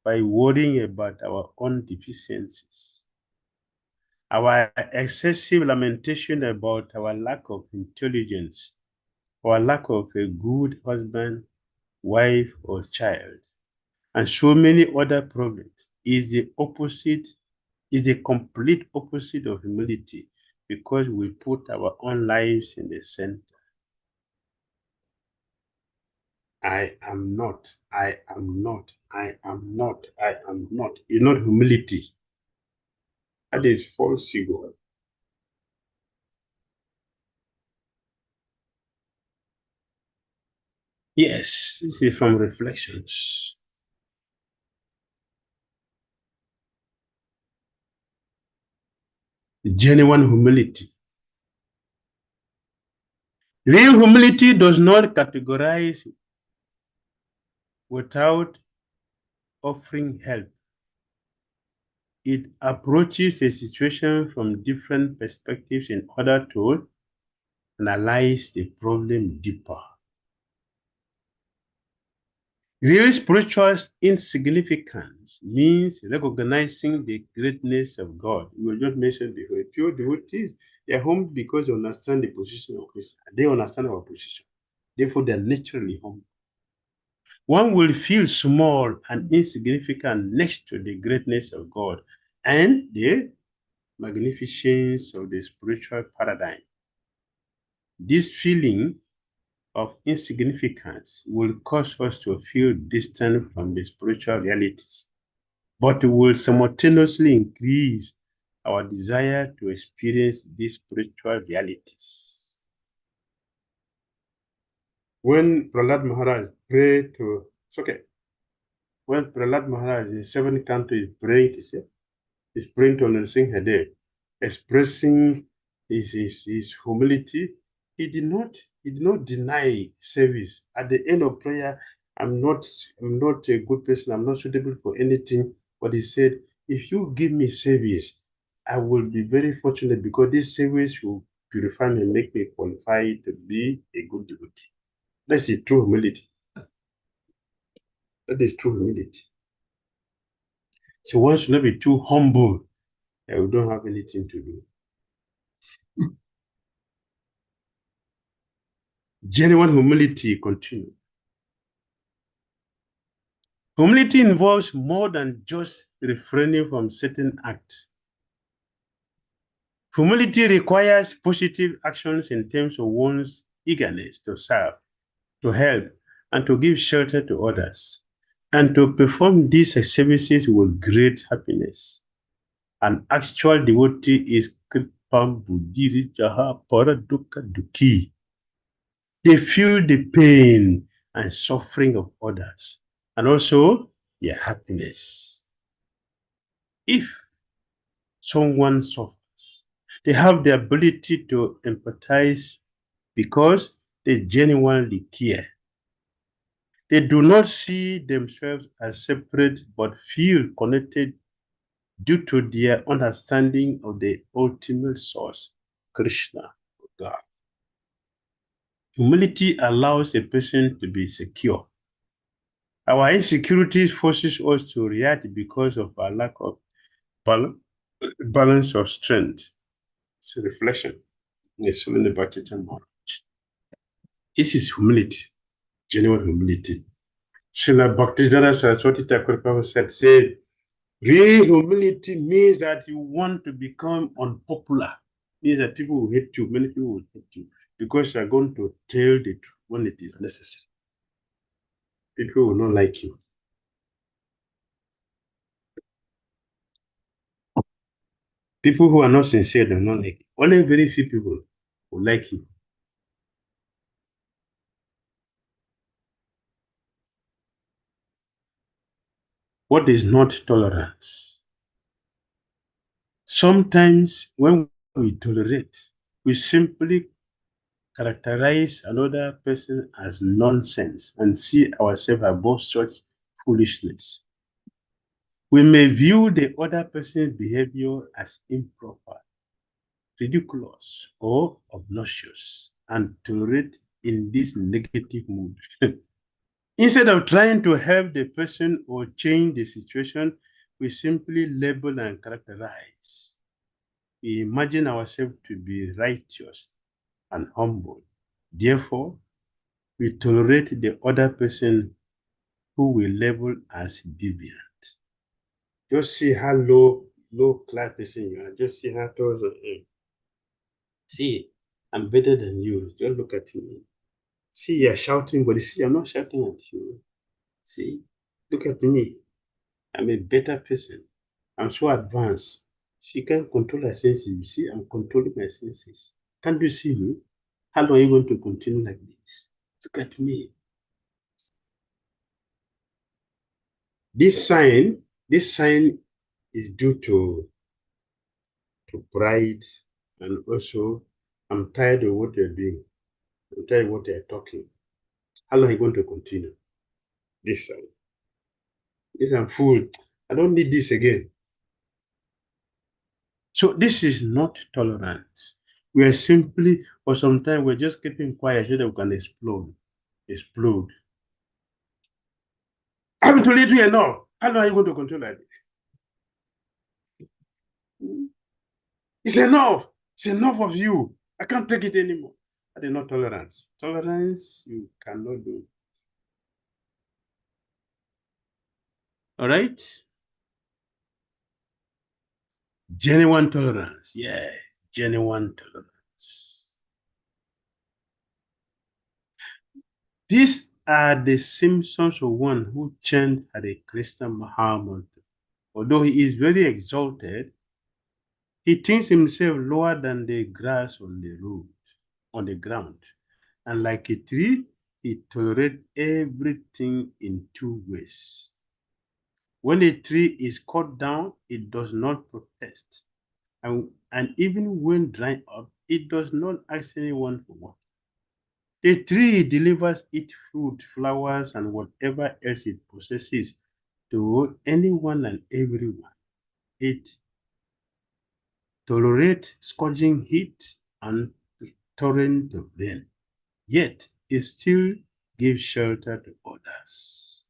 by worrying about our own deficiencies. Our excessive lamentation about our lack of intelligence, our lack of a good husband, wife, or child, and so many other problems is the complete opposite of humility, because we put our own lives in the center. I am not, I am not, I am not, I am not. It's not humility. That is false ego. Yes, this is from Reflections. Genuine humility. Real humility does not categorize without offering help. It approaches a situation from different perspectives in order to analyze the problem deeper. Real spiritual insignificance means recognizing the greatness of God. We will just mention before. Pure devotees, they are humble because they understand the position of Christ. They understand our position. Therefore, they are naturally humble. One will feel small and insignificant next to the greatness of God and the magnificence of the spiritual paradigm. This feeling of insignificance will cause us to feel distant from the spiritual realities, but will simultaneously increase our desire to experience these spiritual realities. When Prahlad Maharaj prayed to, it's okay. When Prahlad Maharaj in 7 countries praying to say, he's praying to Narasimha Dev, expressing his humility, he did not deny service. At the end of prayer, I'm not a good person, I'm not suitable for anything. But he said, if you give me service, I will be very fortunate because this service will purify me and make me qualified to be a good devotee. That's the true humility. That is true humility. So one should not be too humble that we don't have anything to do. Genuine humility continue. Humility involves more than just refraining from certain acts. Humility requires positive actions in terms of one's eagerness to serve, to help, and to give shelter to others, and to perform these services with great happiness. An actual devotee is Kripam Budiri Jaha Paraduka Duki. They feel the pain and suffering of others, and also their happiness. If someone suffers, they have the ability to empathize because they genuinely care. They do not see themselves as separate but feel connected due to their understanding of the ultimate source, Krishna, God. Humility allows a person to be secure. Our insecurities forces us to react because of our lack of balance of strength. It's a reflection. Yes, so many Bhakti Maharaj. This is humility, genuine humility. Srila Bhaktisiddhanta Saraswati Thakur Prabhupada said, real humility means that you want to become unpopular. Means that people will hate you, many people will hate you, because you are going to tell the truth when it is necessary. People will not like you. People who are not sincere, they will not like you. Only very few people will like you. What is not tolerance? Sometimes when we tolerate, we simply characterize another person as nonsense and see ourselves above such foolishness. We may view the other person's behavior as improper, ridiculous, or obnoxious, and tolerate in this negative mood. Instead of trying to help the person or change the situation, we simply label and characterize. We imagine ourselves to be righteous and humble. Therefore, we tolerate the other person who we label as deviant. Just see how low class person you are. Just see how towards him. See, I'm better than you. Just look at me. See, you're shouting, but see, I'm not shouting at you. See, look at me. I'm a better person. I'm so advanced. She can't control her senses. You see, I'm controlling my senses. Can't you see me? How long are you going to continue like this? Look at me. This sign is due to pride, and also I'm tired of what you're doing. I'm tired of what you're talking. How long are you going to continue? This sign. This I'm full. I don't need this again. So this is not tolerance. We are simply, or sometimes we're just keeping quiet so that we can explode. I haven't told you enough. How are you going to control that? It's enough. It's enough of you. I can't take it anymore. That is not tolerance. Tolerance, you cannot do. All right? Genuine tolerance. Yeah, genuine tolerance. These are the symptoms of one who chant at a Christian Muhammad. Although he is very exalted, he thinks himself lower than the grass on the road, on the ground. And like a tree, he tolerates everything in two ways. When a tree is cut down, it does not protest. And even when drying up, it does not ask anyone for water. The tree delivers its fruit, flowers, and whatever else it possesses to anyone and everyone. It tolerates scorching heat and torrent of rain, yet it still gives shelter to others.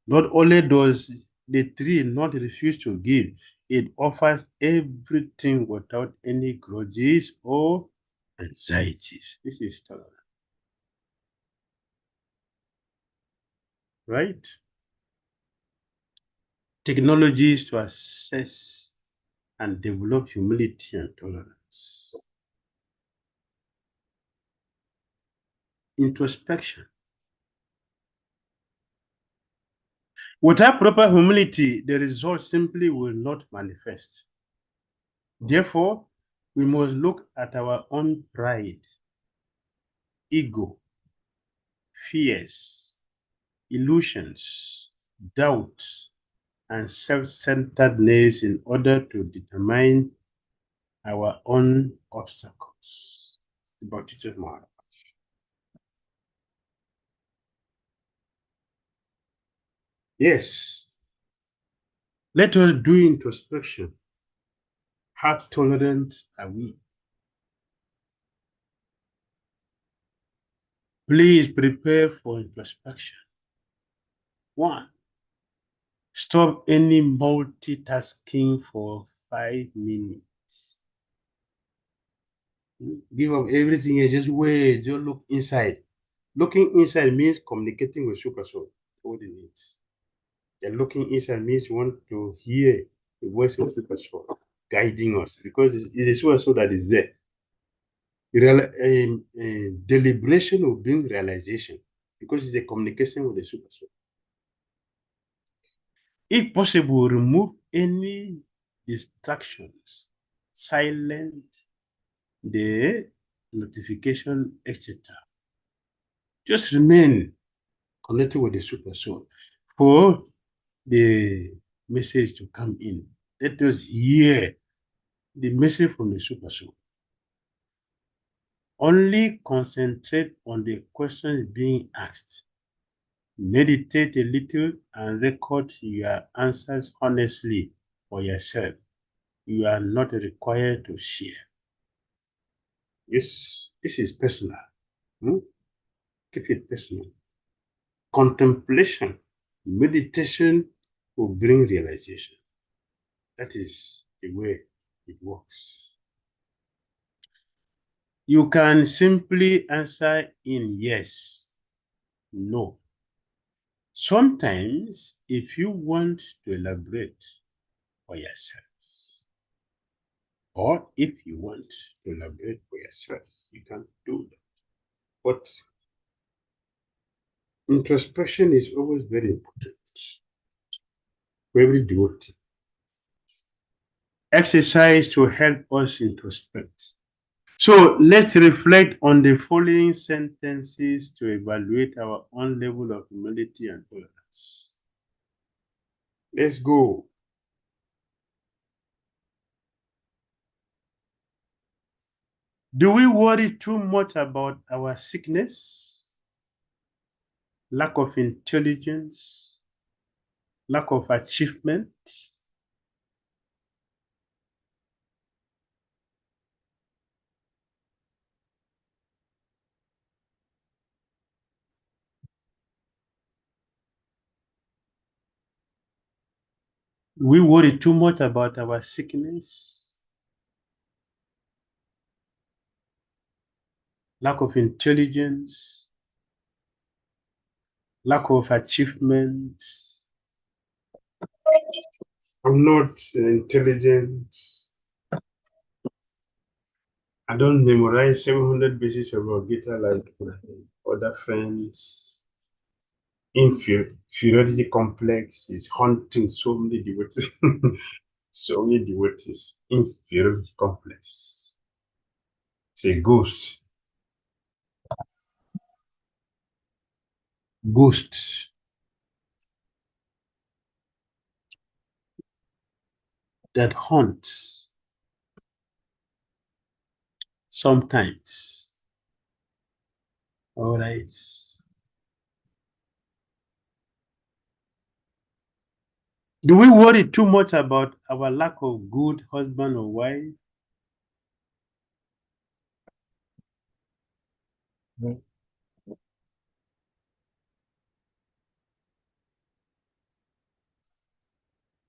Not only does the tree not refuse to give, it offers everything without any grudges or anxieties. This is tolerance, right? Technologies to assess and develop humility and tolerance. Introspection. Without proper humility, the result simply will not manifest. Therefore, we must look at our own pride, ego, fears, illusions, doubts, and self-centeredness in order to determine our own obstacles. About it more. Yes, let us do introspection. How tolerant are we? Please prepare for introspection. 1. Stop any multitasking for 5 minutes. Give up everything and just wait, just look inside. Looking inside means communicating with super soul. What it means. And looking inside means you want to hear the voice of super soul guiding us because it's the super soul that is there. Deliberation will bring realization because it's a communication with the super soul. If possible, remove any distractions, silent the notification, etc. Just remain connected with the super soul for the message to come in. Let us hear the message from the super soul. Only concentrate on the questions being asked. Meditate a little and record your answers honestly for yourself. You are not required to share. Yes, this is personal. Keep it personal. Contemplation, meditation will bring realization. That is the way it works. You can simply answer in yes, no. Sometimes, if you want to elaborate for yourselves, or if you want to elaborate for yourselves, you can do that. But introspection is always very important for every devotee. Exercise to help us introspect. So let's reflect on the following sentences to evaluate our own level of humility and tolerance. Let's go. Do we worry too much about our sickness, lack of intelligence, lack of achievement? We worry too much about our sickness, lack of intelligence, lack of achievement. I'm not intelligent. I don't memorize 700 bases of our guitar like my other friends. Inferiority complex is haunting so many devotees. So many devotees. Inferiority complex. It's a ghost. Ghost that haunts sometimes. All right. Do we worry too much about our lack of good husband or wife?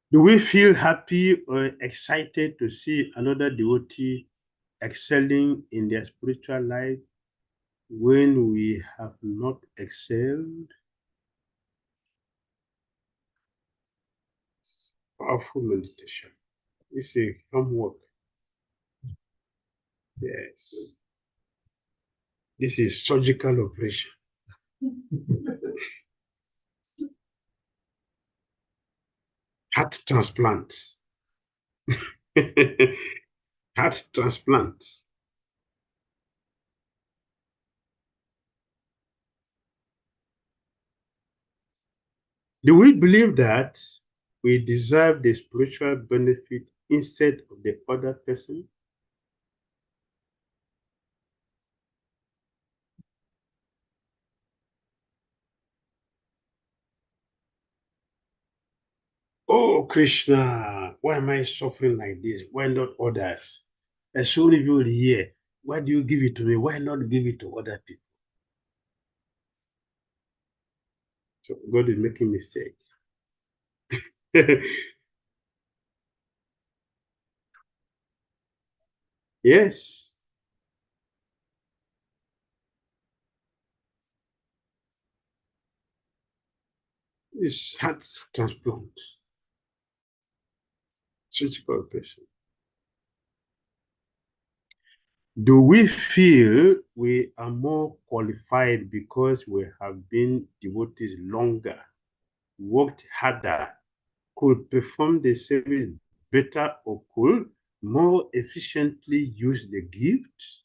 Do we feel happy or excited to see another devotee excelling in their spiritual life when we have not excelled? Powerful meditation. It's a homework. Yes. This is surgical operation. Heart transplant. Heart transplant. Do we believe that we deserve the spiritual benefit instead of the other person? Oh, Krishna, why am I suffering like this? Why not others? There's so many people here. Why do you give it to me? Why not give it to other people? So God is making mistakes. Yes. It's heart transplant. Surgical operation. Do we feel we are more qualified because we have been devotees longer, worked harder, could perform the service better, or could more efficiently use the gift?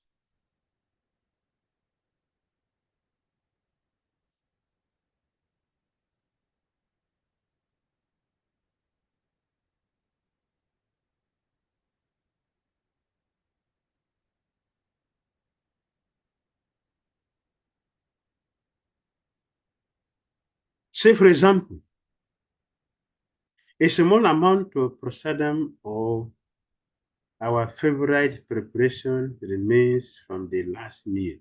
Say, for example, a small amount of prasadam or our favorite preparation remains from the last meal.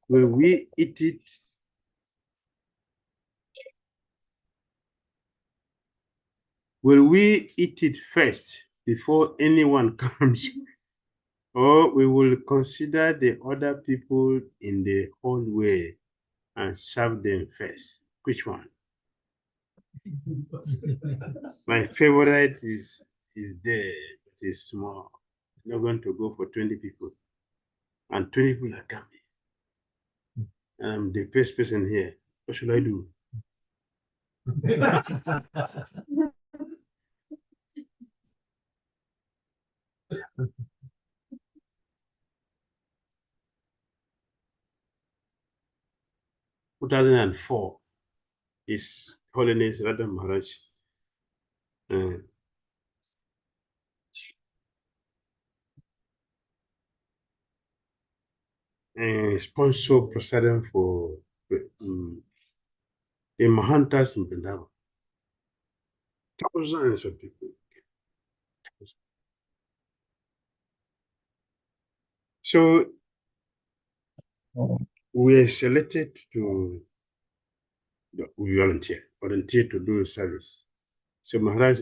Will we eat it? Will we eat it first before anyone comes? Or we will consider the other people in the hallway and serve them first? Which one? My favorite is there. It is small. I'm not going to go for 20 people. And 20 people are coming. I'm the first person here. What should I do? 2004, His Holiness Radha Maharaj sponsor Prasadam for the Mahantas in Vrindavan. Thousands of people. So we are selected to volunteer to do service. So Maharaj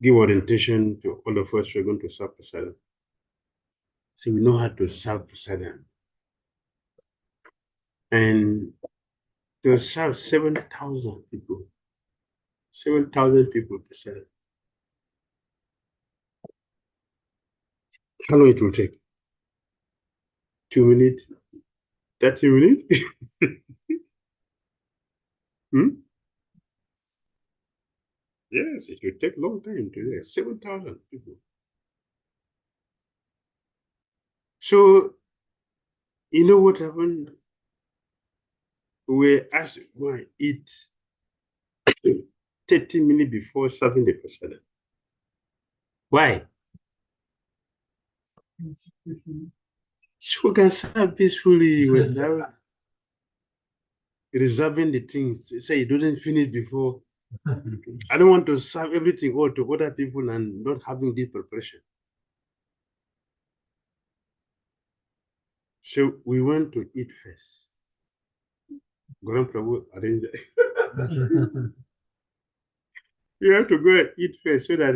give orientation to all of us. We're going to serve prasadam. So we know how to serve prasadam. And to serve 7,000 people. 7,000 people prasadam. How long it will take? 2 minutes? 30 minutes? Yes, it will take a long time to do 7,000 people. So, you know what happened? We were asked to go and eat 30 minutes before serving the prasadam. Why? So we can serve peacefully without reserving the things. Say it doesn't finish before. I don't want to serve everything all to other people and not having this preparation. So we went to eat first. Grand Prabhu arranged it. You have to go and eat first so that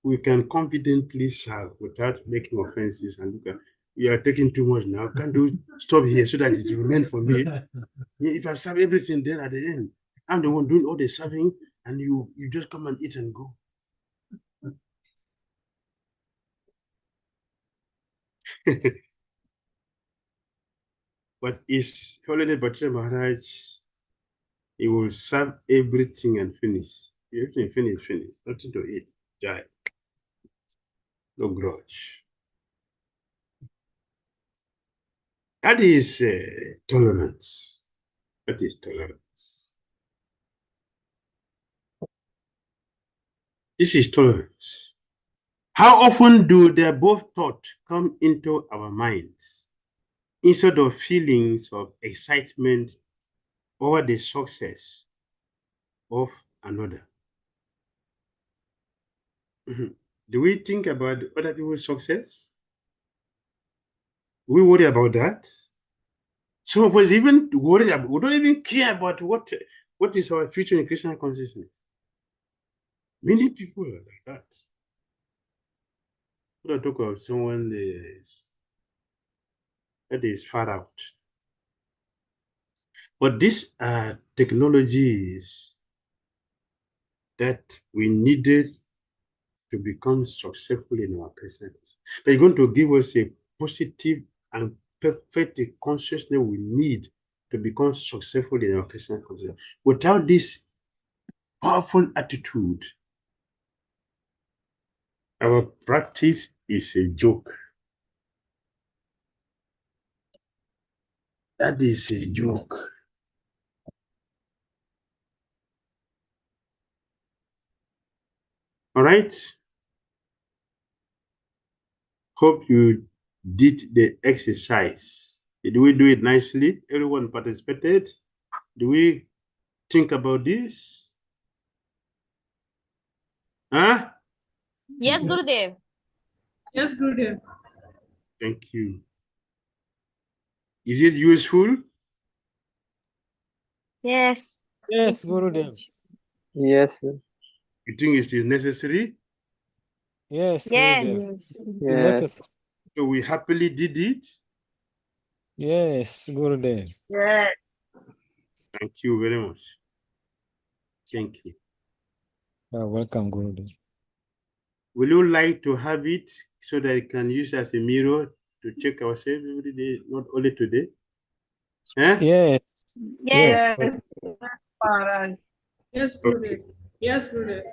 we can confidently serve without making offenses and look at, you are taking too much now. Can't do stop here so that it remains for me. If I serve everything, then at the end, I'm the one doing all the serving, and you just come and eat and go. But is Holy Bhattacharya Maharaj, he will serve everything and finish. Everything finish. Nothing to eat. Jai. No grudge. That is tolerance. That is tolerance. This is tolerance. How often do the above thought come into our minds instead of feelings of excitement over the success of another? Do we think about other people's success? We worry about that. Some of us even worry about, we don't even care about what is our future in Krishna consciousness. Many people are like that. We don't talk of someone that is far out. But these are technologies that we needed to become successful in our Krishna consciousness. They're going to give us a positive and perfect consciousness we need to become successful in our Krishna consciousness. Without this powerful attitude, our practice is a joke. That is a joke. All right. Hope you did the exercise. Did we do it nicely? Everyone participated? Do we think about this? Huh? Yes, Gurudev. Yes, Gurudev. Thank you. Is it useful? Yes. Yes, Gurudev. Yes, sir. You think it is necessary? Yes, Yes. Gurudev. Yes. The necessary. So we happily did it? Yes, Gurudev. Yes. Thank you very much. Thank you. Welcome, Gurudev. Will you like to have it so that it can use as a mirror to check ourselves every day, not only today? Huh? Yes. Yes. Maharaj. Yes, Gurudev. Yes, Gurudev.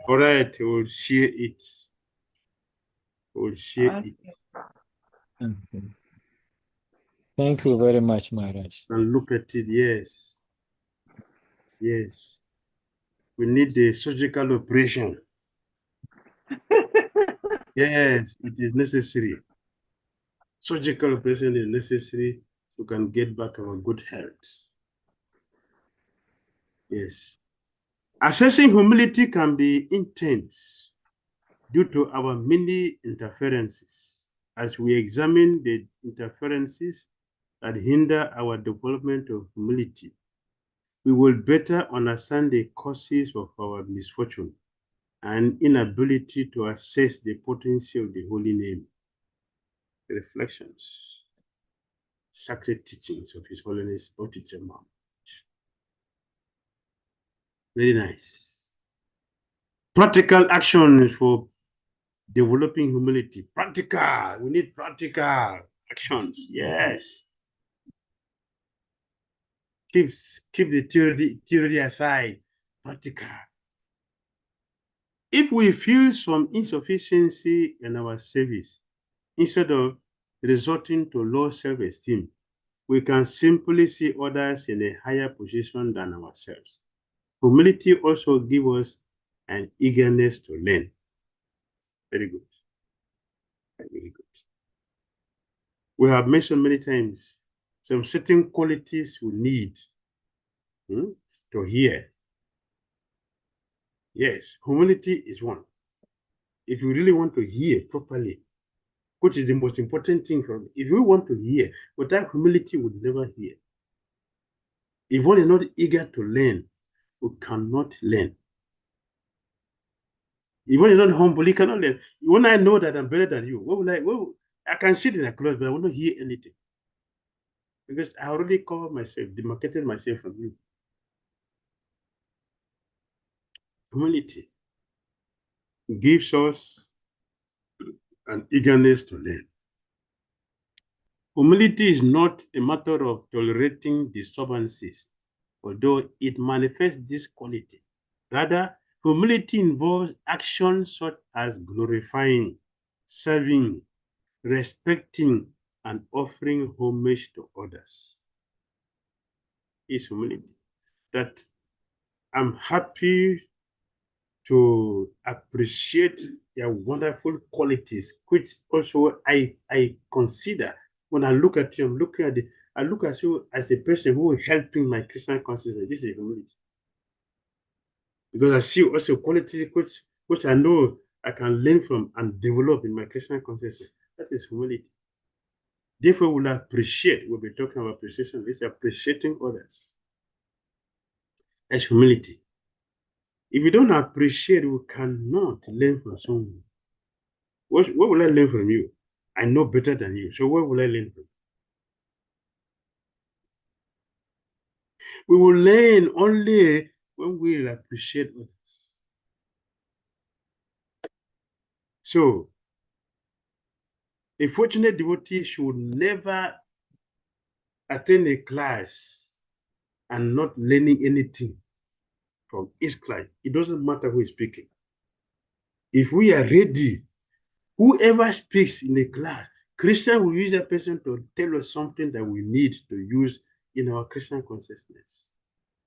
All right, we'll share it. We'll share it Okay. Thank you very much, Maharaj. and look at it. Yes. Yes. We need the surgical operation. Yes, it is necessary. Surgical operation is necessary to can get back our good health. Yes. Assessing humility can be intense due to our many interferences. As we examine the interferences that hinder our development of humility, we will better understand the causes of our misfortune and inability to assess the potency of the holy name. Reflections, sacred teachings of His Holiness Bodhidharma. Very nice. Practical action for developing humility. Practical. We need practical actions. Yes. Keep the theory aside. Practical. If we feel some insufficiency in our service, instead of resorting to low self-esteem, we can simply see others in a higher position than ourselves. Humility also gives us an eagerness to learn. Very good. Very good. We have mentioned many times some certain qualities we need to hear. Yes, humility is one. If you really want to hear properly, which is the most important thing from if we want to hear, without humility, we would never hear. If one is not eager to learn, we cannot learn. If one is not humble, he cannot learn. When I know that I'm better than you, I can sit in a close, but I will not hear anything. Because I already covered myself, demarcated myself from you. Humility gives us an eagerness to learn. Humility is not a matter of tolerating disturbances, although it manifests this quality. Rather, humility involves actions such as glorifying, serving, respecting, and offering homage to others. Is humility. That I'm happy to appreciate their wonderful qualities, which also I consider when I look at you, I look at you as a person who is helping my Christian consciousness. This is humility. Because I see also qualities which I know I can learn from and develop in my Christian consciousness. That is humility. Therefore, we'll be talking about appreciation, it's appreciating others. That's humility. If you don't appreciate, we cannot learn from someone. What will I learn from you? I know better than you. So what will I learn from? We will learn only when we appreciate others. So a fortunate devotee should never attend a class and not learning anything from each class. It doesn't matter who is speaking. If we are ready, whoever speaks in the class, Christian will use that person to tell us something that we need to use in our Christian consciousness.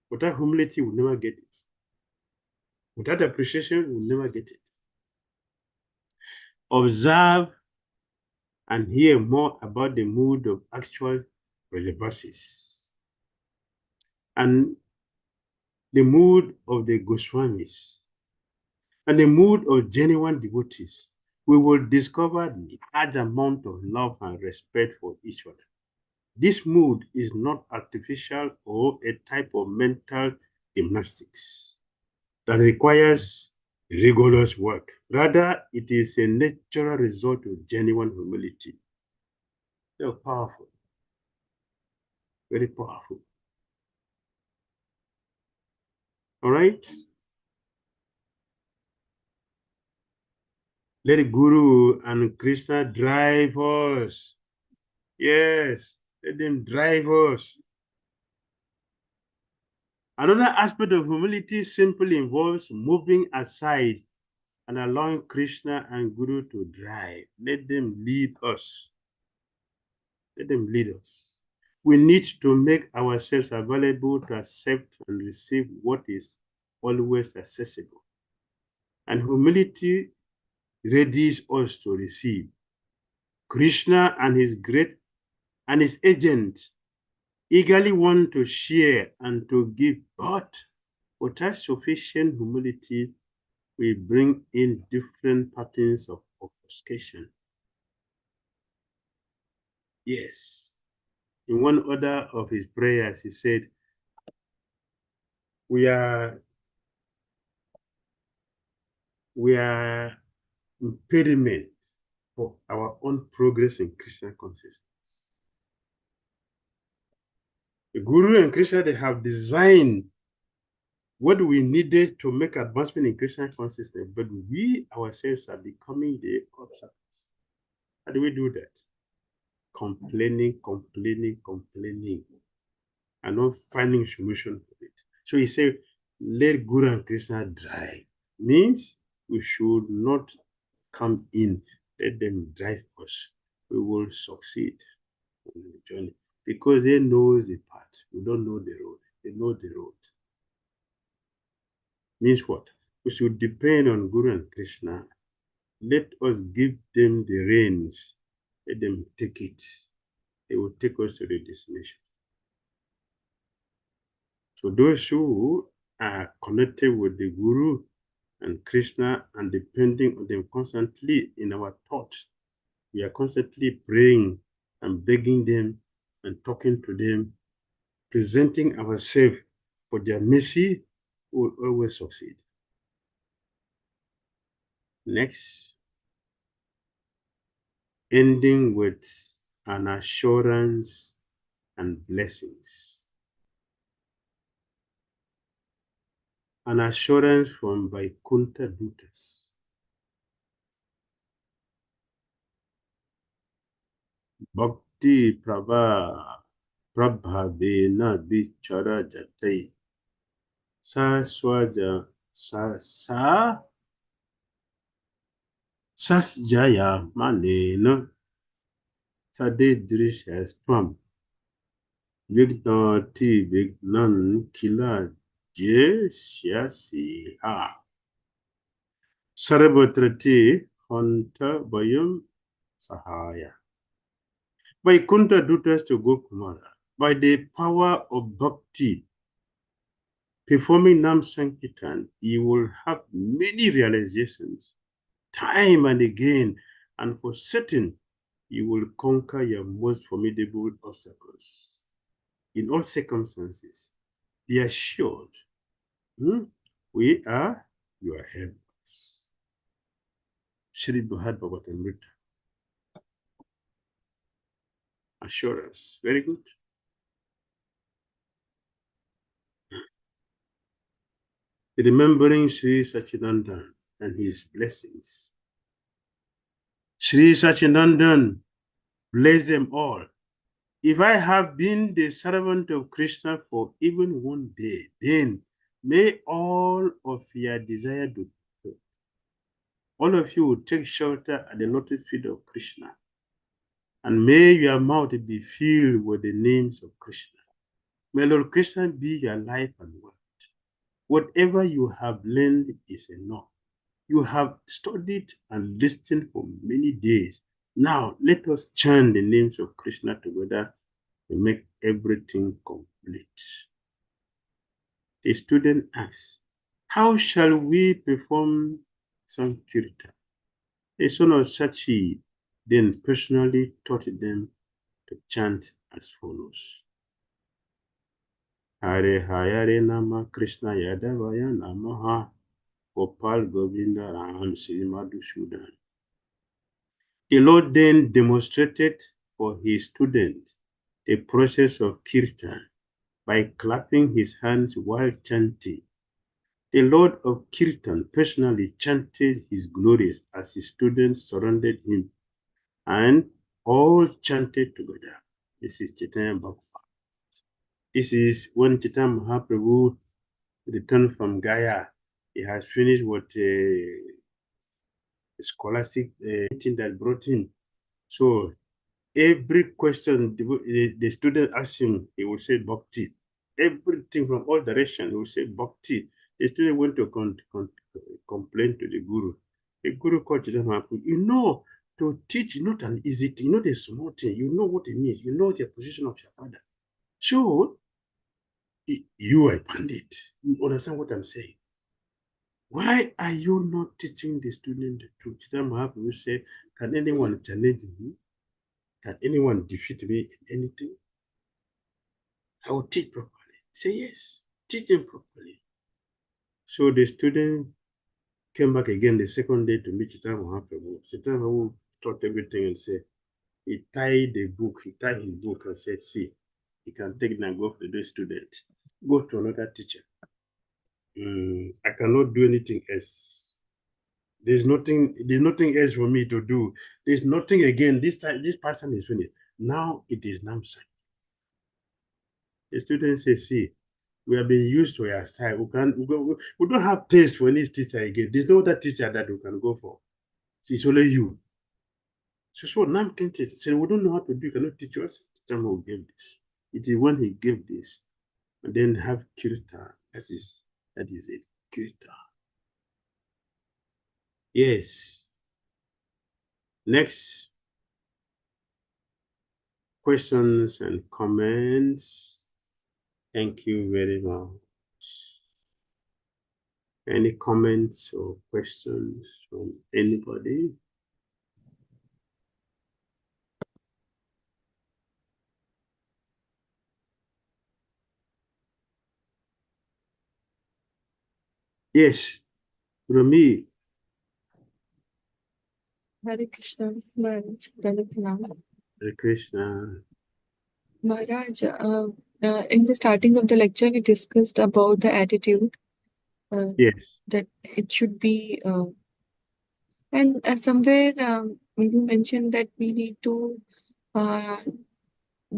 Without humility, we'll never get it. Without appreciation, we'll never get it. Observe and hear more about the mood of actual Brajabasis and the mood of the Goswamis and the mood of genuine devotees. We will discover the large amount of love and respect for each other. This mood is not artificial or a type of mental gymnastics that requires rigorous work. Rather, it is a natural result of genuine humility. So powerful, very powerful. All right? Let Guru and Krishna drive us. Yes, let them drive us. Another aspect of humility simply involves moving aside and allowing Krishna and Guru to drive. Let them lead us. Let them lead us. We need to make ourselves available to accept and receive what is always accessible. And humility readies us to receive. Krishna and his agent eagerly want to share and to give, but without sufficient humility, we bring in different patterns of obfuscation. Yes. In one order of his prayers, he said, we are we are impediment for our own progress in Krishna consciousness. The Guru and Krishna, they have designed what we needed to make advancement in Krishna consciousness, but we ourselves are becoming the obstacles. How do we do that? Complaining, and not finding a solution for it. So he said, let Guru and Krishna drive. Means we should not come in, let them drive us. We will succeed in the journey because they know the path. We don't know the road. They know the road. Means what? We should depend on Guru and Krishna. Let us give them the reins. Let them take it. They will take us to the destination. So those who are connected with the Guru and Krishna and depending on them constantly in our thoughts, we are constantly praying and begging them and talking to them, presenting ourselves for their mercy, will always succeed. Next, ending with an assurance and blessings. An assurance from Vaikuntha Dutas. Bhakti Prabhavena Bichara Jatai Saswaja Sasjaya Manena Sadidrishas Twam Vignati Vignan Kila Jeshyasiha Sarabhatrati Hanta Bayam Sahaya. Vaikuntha Dutas to Gokumara, by the power of Bhakti, performing Nam Sankirtan, you will have many realizations, time and again, and for certain, you will conquer your most formidable obstacles. In all circumstances, be assured, we are your helpers. Shri Bhagavad Bhagavatamrita. Assurance. Very good. Remembering Sri Sachidananda and his blessings. Sri Sachidananda, bless them all. If I have been the servant of Krishna for even one day, then may all of your desire be fulfilled. All of you will take shelter at the lotus feet of Krishna. And may your mouth be filled with the names of Krishna. May Lord Krishna be your life and word. Whatever you have learned is enough. You have studied and listened for many days. Now, let us chant the names of Krishna together to make everything complete. The student asks, how shall we perform Sankirtan? The son of Sachi then personally taught them to chant as follows. Hare Hare Nama Krishna Yadavaya Namaha Gopal Govinda Ram Sri Madhusudan. The Lord then demonstrated for his students the process of kirtan by clapping his hands while chanting. The Lord of Kirtan personally chanted his glories as his students surrounded him, and all chanted together. This is Chaitanya Bhagavat. This is when Chaitanya Mahaprabhu returned from Gaya. He has finished with a scholastic meeting that brought in. So every question the student asked him, he would say Bhakti. Everything from all directions, he would say Bhakti. The student went to complain to the Guru. The Guru called Chaitanya Mahaprabhu. You know, to teach is not an easy thing, not a small thing. You know what it means. You know the position of your father. So, you are a pandit. You understand what I'm saying? Why are you not teaching the student the truth? Chaitanya Mahaprabhu say, can anyone challenge me? Can anyone defeat me in anything? I will teach properly. Say yes, teach them properly. So the student came back again the second day to meet Chaitanya Mahaprabhu. Chaitanya Mahaprabhu taught everything and said, he tied his book and said, see, you can take it and go to the student. Go to another teacher. I cannot do anything else. There's nothing else for me to do. There's nothing again. This time, this person is finished. Now it is Namsan. The student says, see, we have been used to your style. We don't have taste for any teacher again. There's no other teacher that we can go for. It's only you. So Nam can teach. Say, we don't know how to do. You cannot teach us. Tama gave this. It is when he gave this, and then have kirtan. That is it. Kirtan. Yes. Next. Questions and comments. Thank you very much. Any comments or questions from anybody? Yes, Rami. Hare Krishna, Maharaj. Hare Krishna. Maharaj, in the starting of the lecture, we discussed about the attitude, Yes. that it should be, and somewhere you mentioned that we need to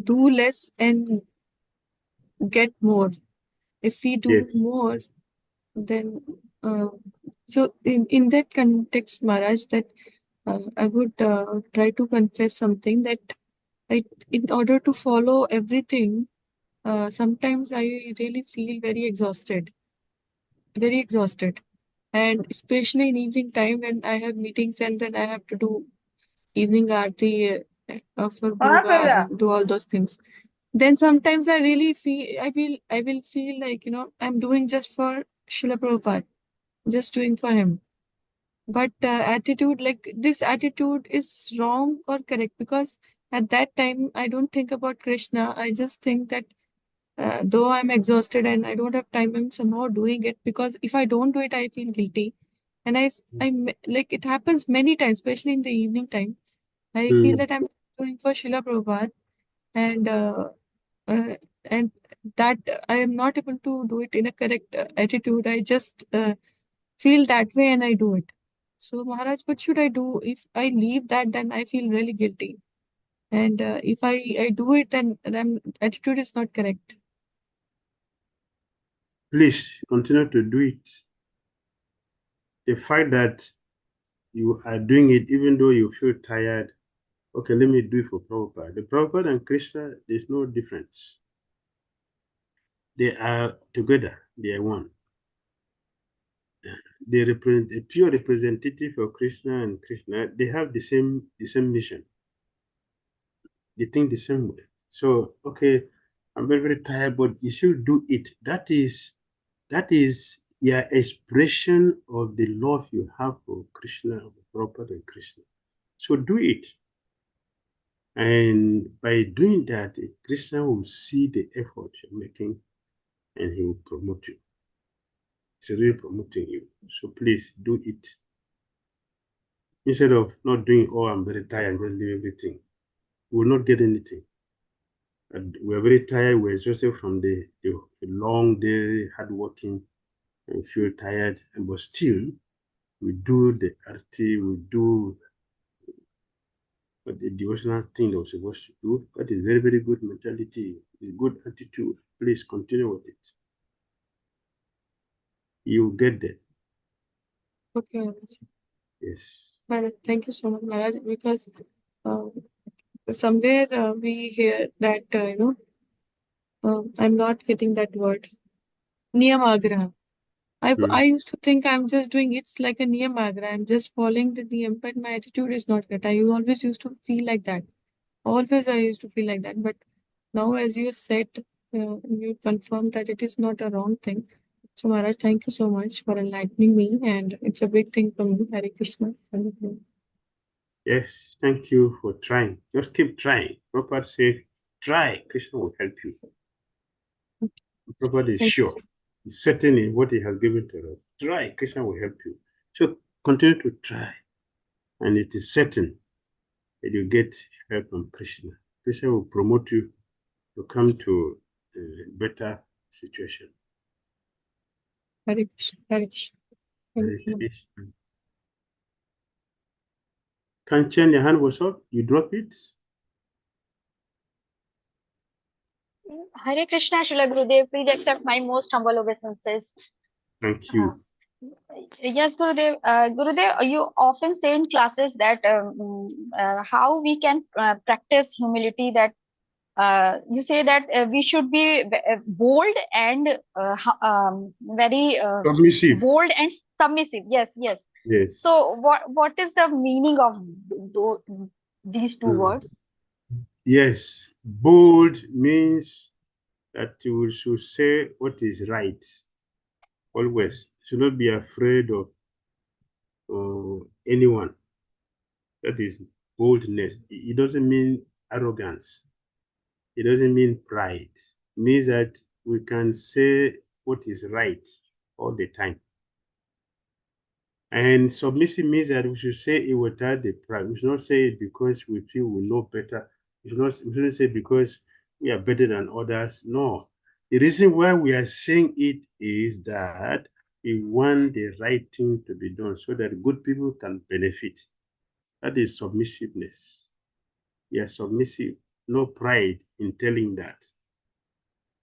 do less and get more. If we do Yes. more, then so in that context, Maharaj, that I would try to confess something that in order to follow everything, sometimes I really feel very exhausted, and especially in evening time when I have meetings and then I have to do evening aarti for yoga and do all those things. Then sometimes I really feel I will feel like, you know, I'm doing just for Srila Prabhupada, just doing for him. But attitude, like this attitude is wrong or correct, because at that time I don't think about Krishna. I just think that though I'm exhausted and I don't have time, I'm somehow doing it, because if I don't do it, I feel guilty. And like it happens many times, especially in the evening time. I feel that I'm doing for Srila Prabhupada, and uh, and that I am not able to do it in a correct attitude. I just feel that way and I do it. So Maharaj, what should I do? If I leave that, then I feel really guilty. And if I do it, then attitude is not correct. Please continue to do it. The fact that you are doing it even though you feel tired, okay, let me do it for Prabhupada. The Prabhupada and Krishna, there's no difference. They are together, they are one. They represent a pure representative of Krishna and Krishna. They have the same mission. They think the same way. So, okay, I'm very, very tired, but you still do it. That is your expression of the love you have for Krishna, for Prabhupada and Krishna. So do it. And by doing that, Krishna will see the effort you're making and he will promote you. He's really promoting you. So please do it. Instead of not doing, oh, I'm very tired, I'm going to leave everything. We will not get anything. And we're very tired, we're exhausted from the long day, hard working, and feel tired. But still, we do the arti, we do the devotional thing that we're supposed to do. That is very, very good mentality. It's good attitude. Please continue with it. You will get there. Okay, Maharaj. Yes. Maharaj, thank you so much, Maharaj, because somewhere we hear that, I'm not getting that word. Niyamagraha. I used to think I'm just doing it's like a niyamagraha. I'm just following the niyam, but my attitude is not that. I always used to feel like that. Always I used to feel like that. But now, as you said, you confirmed that it is not a wrong thing. So, Maharaj, thank you so much for enlightening me, and it's a big thing for me. Hare Krishna. Hare Krishna. Yes, thank you for trying. Just keep trying. Prabhupada said, try, Krishna will help you. Prabhupada is Thank you. sure. He's certain in what he has given to us. Try, Krishna will help you. So continue to try, and it is certain that you get help from Krishna. Krishna will promote you to come to a better situation. Hare Krishna. Hare Krishna. Thank Hare you. Krishna. Kanchan, your hand was up. You drop it. Hare Krishna, Srila Gurudev, please accept my most humble obeisances. Thank you. Yes, Gurudev. Gurudev, you often say in classes that how we can practice humility. That you say that we should be bold and very Submissive. bold and submissive. Yes, yes. Yes. So, what is the meaning of these two words? Yes. Bold means that you should say what is right. Always. Should not be afraid of anyone. That is boldness. It doesn't mean arrogance. It doesn't mean pride. It means that we can say what is right all the time. And submissive means that we should say it without the pride. We should not say it because we feel we know better. We shouldn't say because we are better than others. No. The reason why we are saying it is that we want the right thing to be done so that good people can benefit. That is submissiveness. We are submissive. No pride in telling that.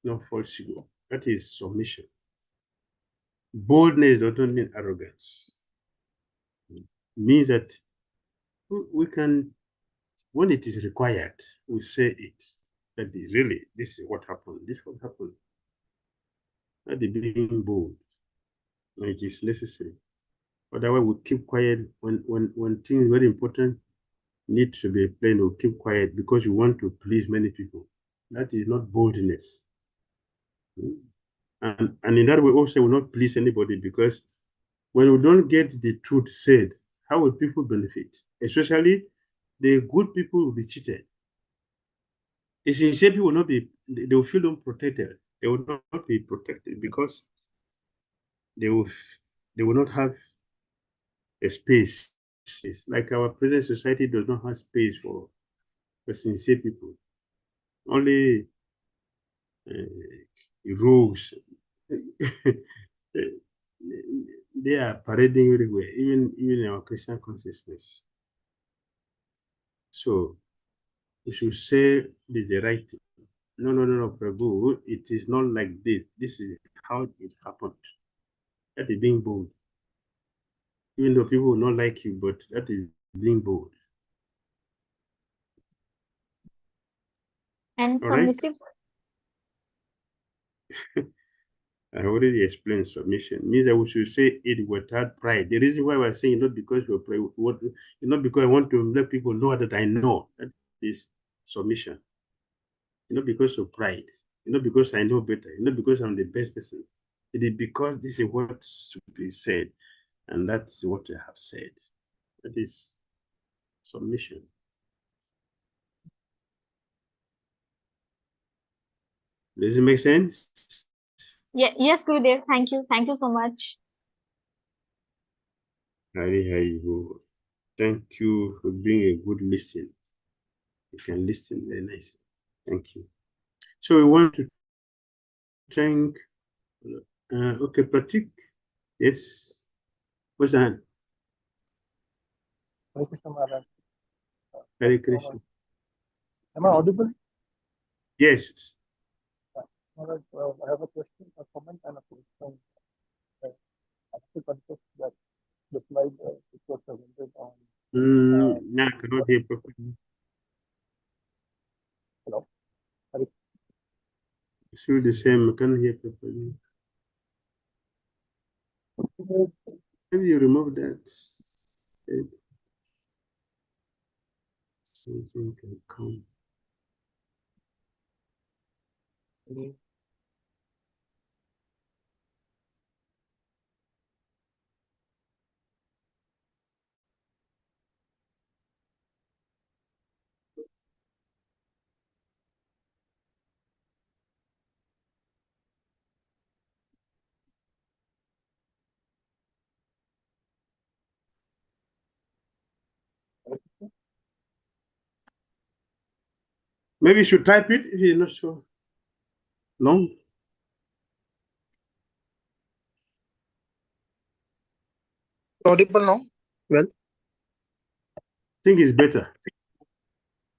No false ego. That is submission. Boldness doesn't mean arrogance. It means that we can, when it is required, we say it. That really, this is what happened. This is what happened. That is being bold when it is necessary. Otherwise, we keep quiet when things very important need to be explained. We keep quiet because we want to please many people. That is not boldness. And in that way, also, we will not please anybody because when we don't get the truth said, how will people benefit? Especially the good people will be cheated. The sincere people will not be, they will feel unprotected. They will not be protected because they will not have a space. It's like our present society does not have space for sincere people. Only rogues. They are parading everywhere, even in our Christian consciousness. So we should say the right thing. No, Prabhu, it is not like this. This is how it happened. That is being bold. Even though people will not like you, but that is being bold. And All right? submissive. I already explained submission. It means that we should say it without pride. The reason why we're saying not because we're not because I want to let people know that I know. That is submission. Not because of pride. Not because I know better. Not because I'm the best person. It is because this is what should be said. And that's what I have said. That is submission. Does it make sense? Yeah, yes, Gurudev. Thank you. Thank you so much. Hari. Thank you for being a good listener. You can listen very nicely. Thank you. So we want to thank, okay, Pratik. Yes. What's that? Hare Krishna Maharaj. Hare Krishna. Am I audible? Yes. Maharaj, I have a question, a comment, and a question. I have to confess that the slide which was presented on. No, I cannot hear properly. Hello. Hare Still the same. I can't hear properly. Maybe you remove that. Something can come. Krishna. Maybe you should type it if you're not so long. Audible now? Well, I think it's better.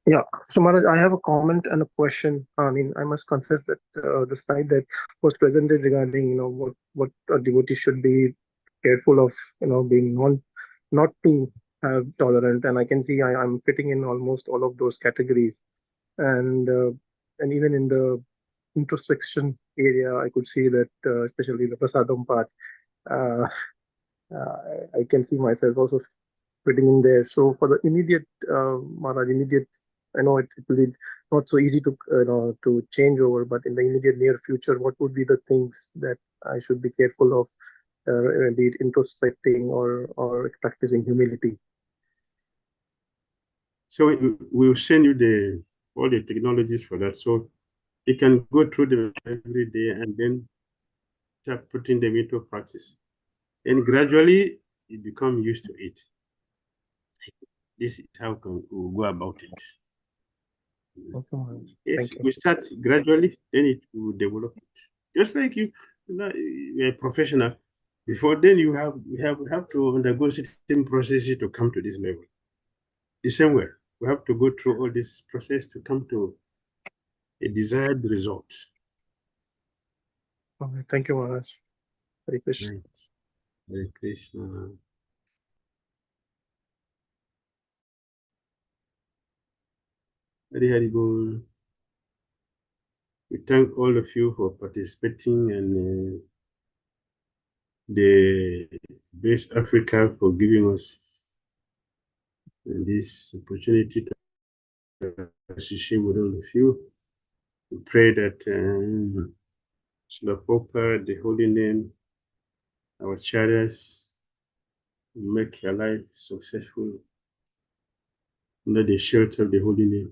yeah. So Maharaj, I have a comment and a question. I mean, I must confess that the slide that was presented regarding, what a devotee should be careful of, being not to have tolerant, and I can see I'm fitting in almost all of those categories, and even in the introspection area, I could see that, especially the prasadam part, uh, I can see myself also fitting in there. So for the immediate, Maharaj, I know it will be not so easy to, to change over, but in the immediate near future, what would be the things that I should be careful of, be it introspecting or practicing humility? So we'll send you all the technologies for that. So you can go through them every day and then start putting them into practice. And gradually you become used to it. This is how we'll go about it. Okay, Maharaj. Yes, Thank you. we start gradually, then it will develop. Just like you're a professional. Before then, you have to undergo certain processes to come to this level. The same way, we have to go through all this process to come to a desired result. Okay, thank you, Maharaj. Hare Krishna. Right. Hare Krishna. Hare Hare Bol. We thank all of you for participating and the Base Africa for giving us this opportunity to associate with all of you. We pray that Srila Prabhupada, the Holy Name, our acharyas, make your life successful under the shelter of the Holy Name,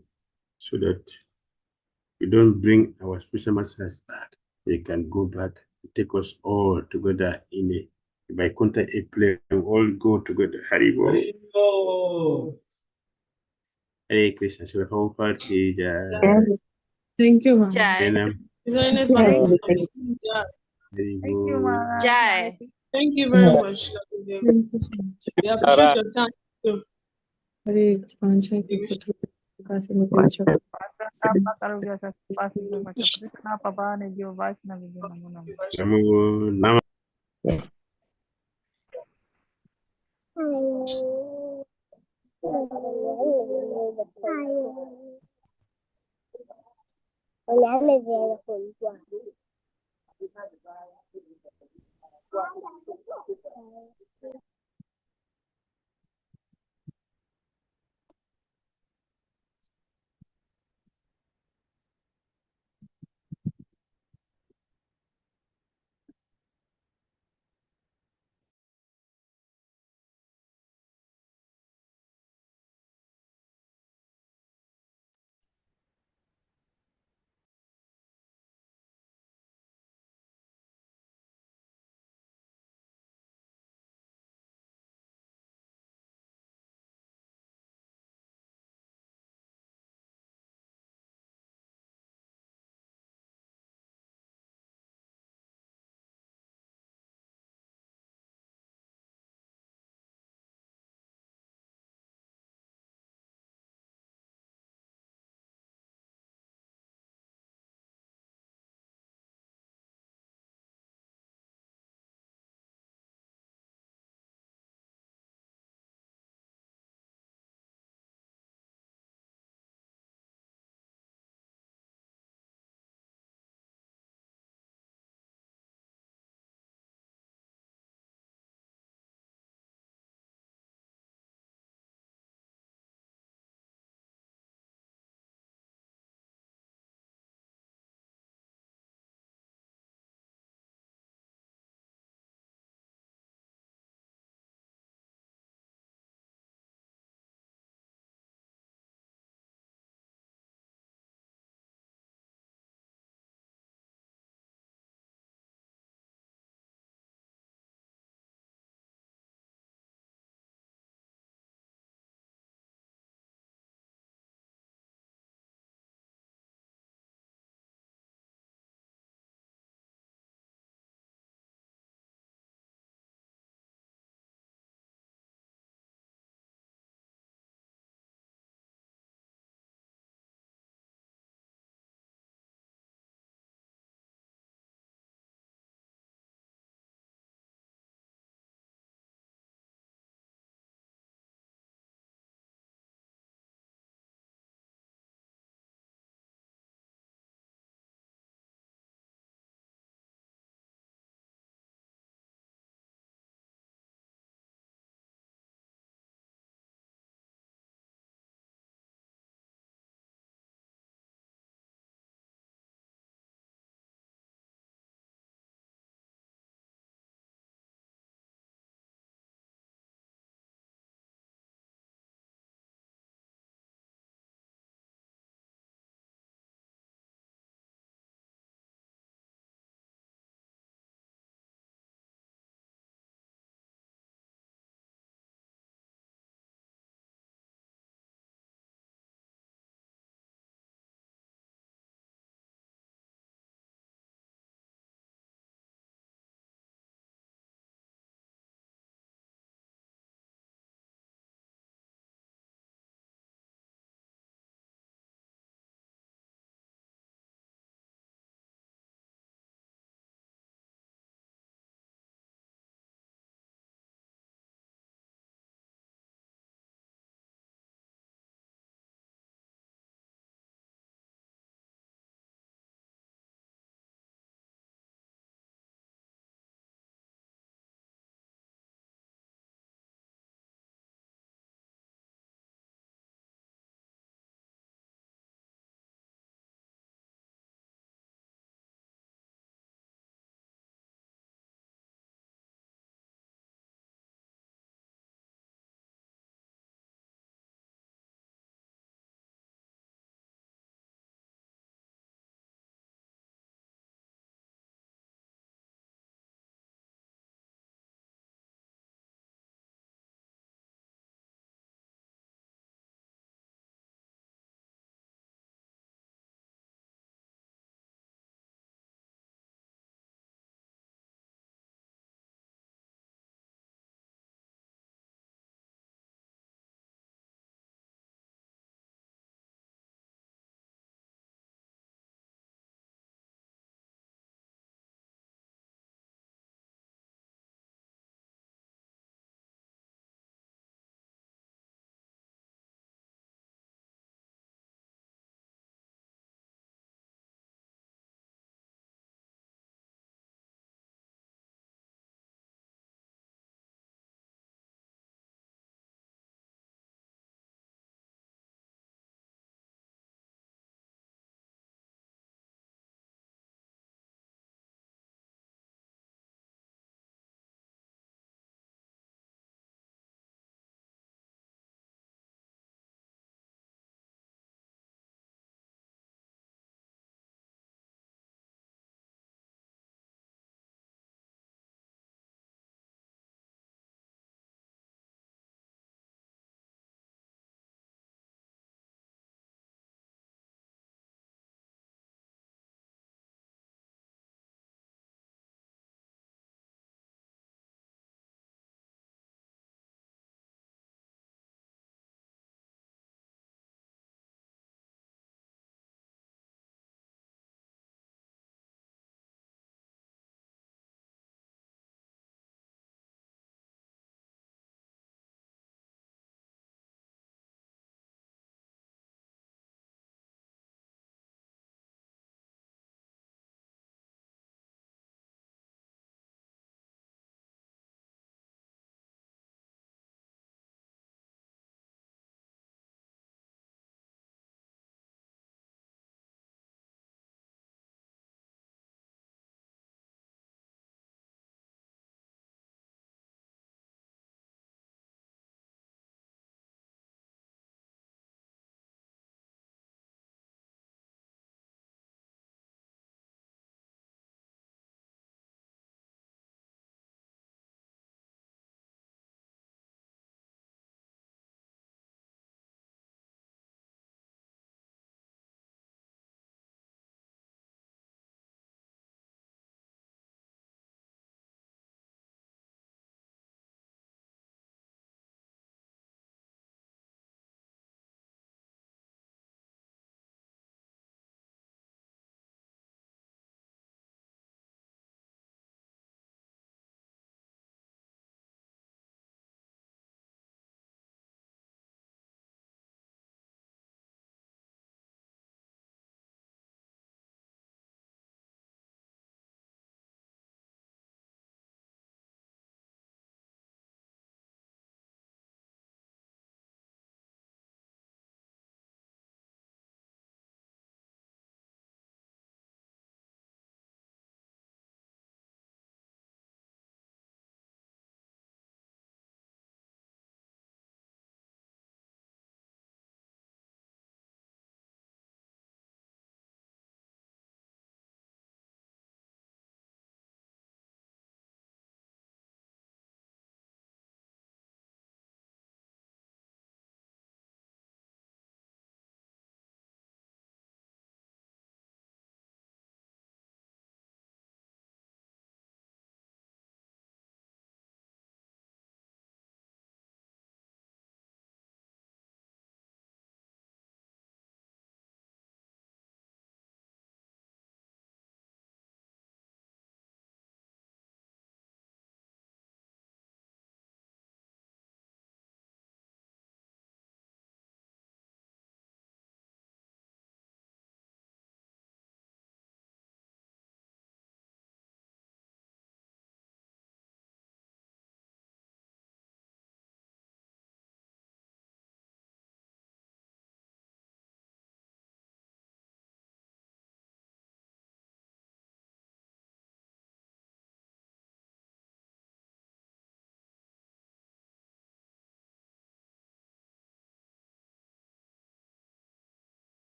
so that we don't bring our spiritual masters back. They can go back and take us all together in a Vaikuntha airplane and all go together. Haribo. Hare Krishna. Srila Prabhupada ki jai. Thank you, Maharaj. Jai. Pranam. Is there any Thank question? you. Yeah. Haribo. Jai. Thank you very much. Shakti. Thank you so much. We appreciate your time too. Hare Krishna. Namo Nama.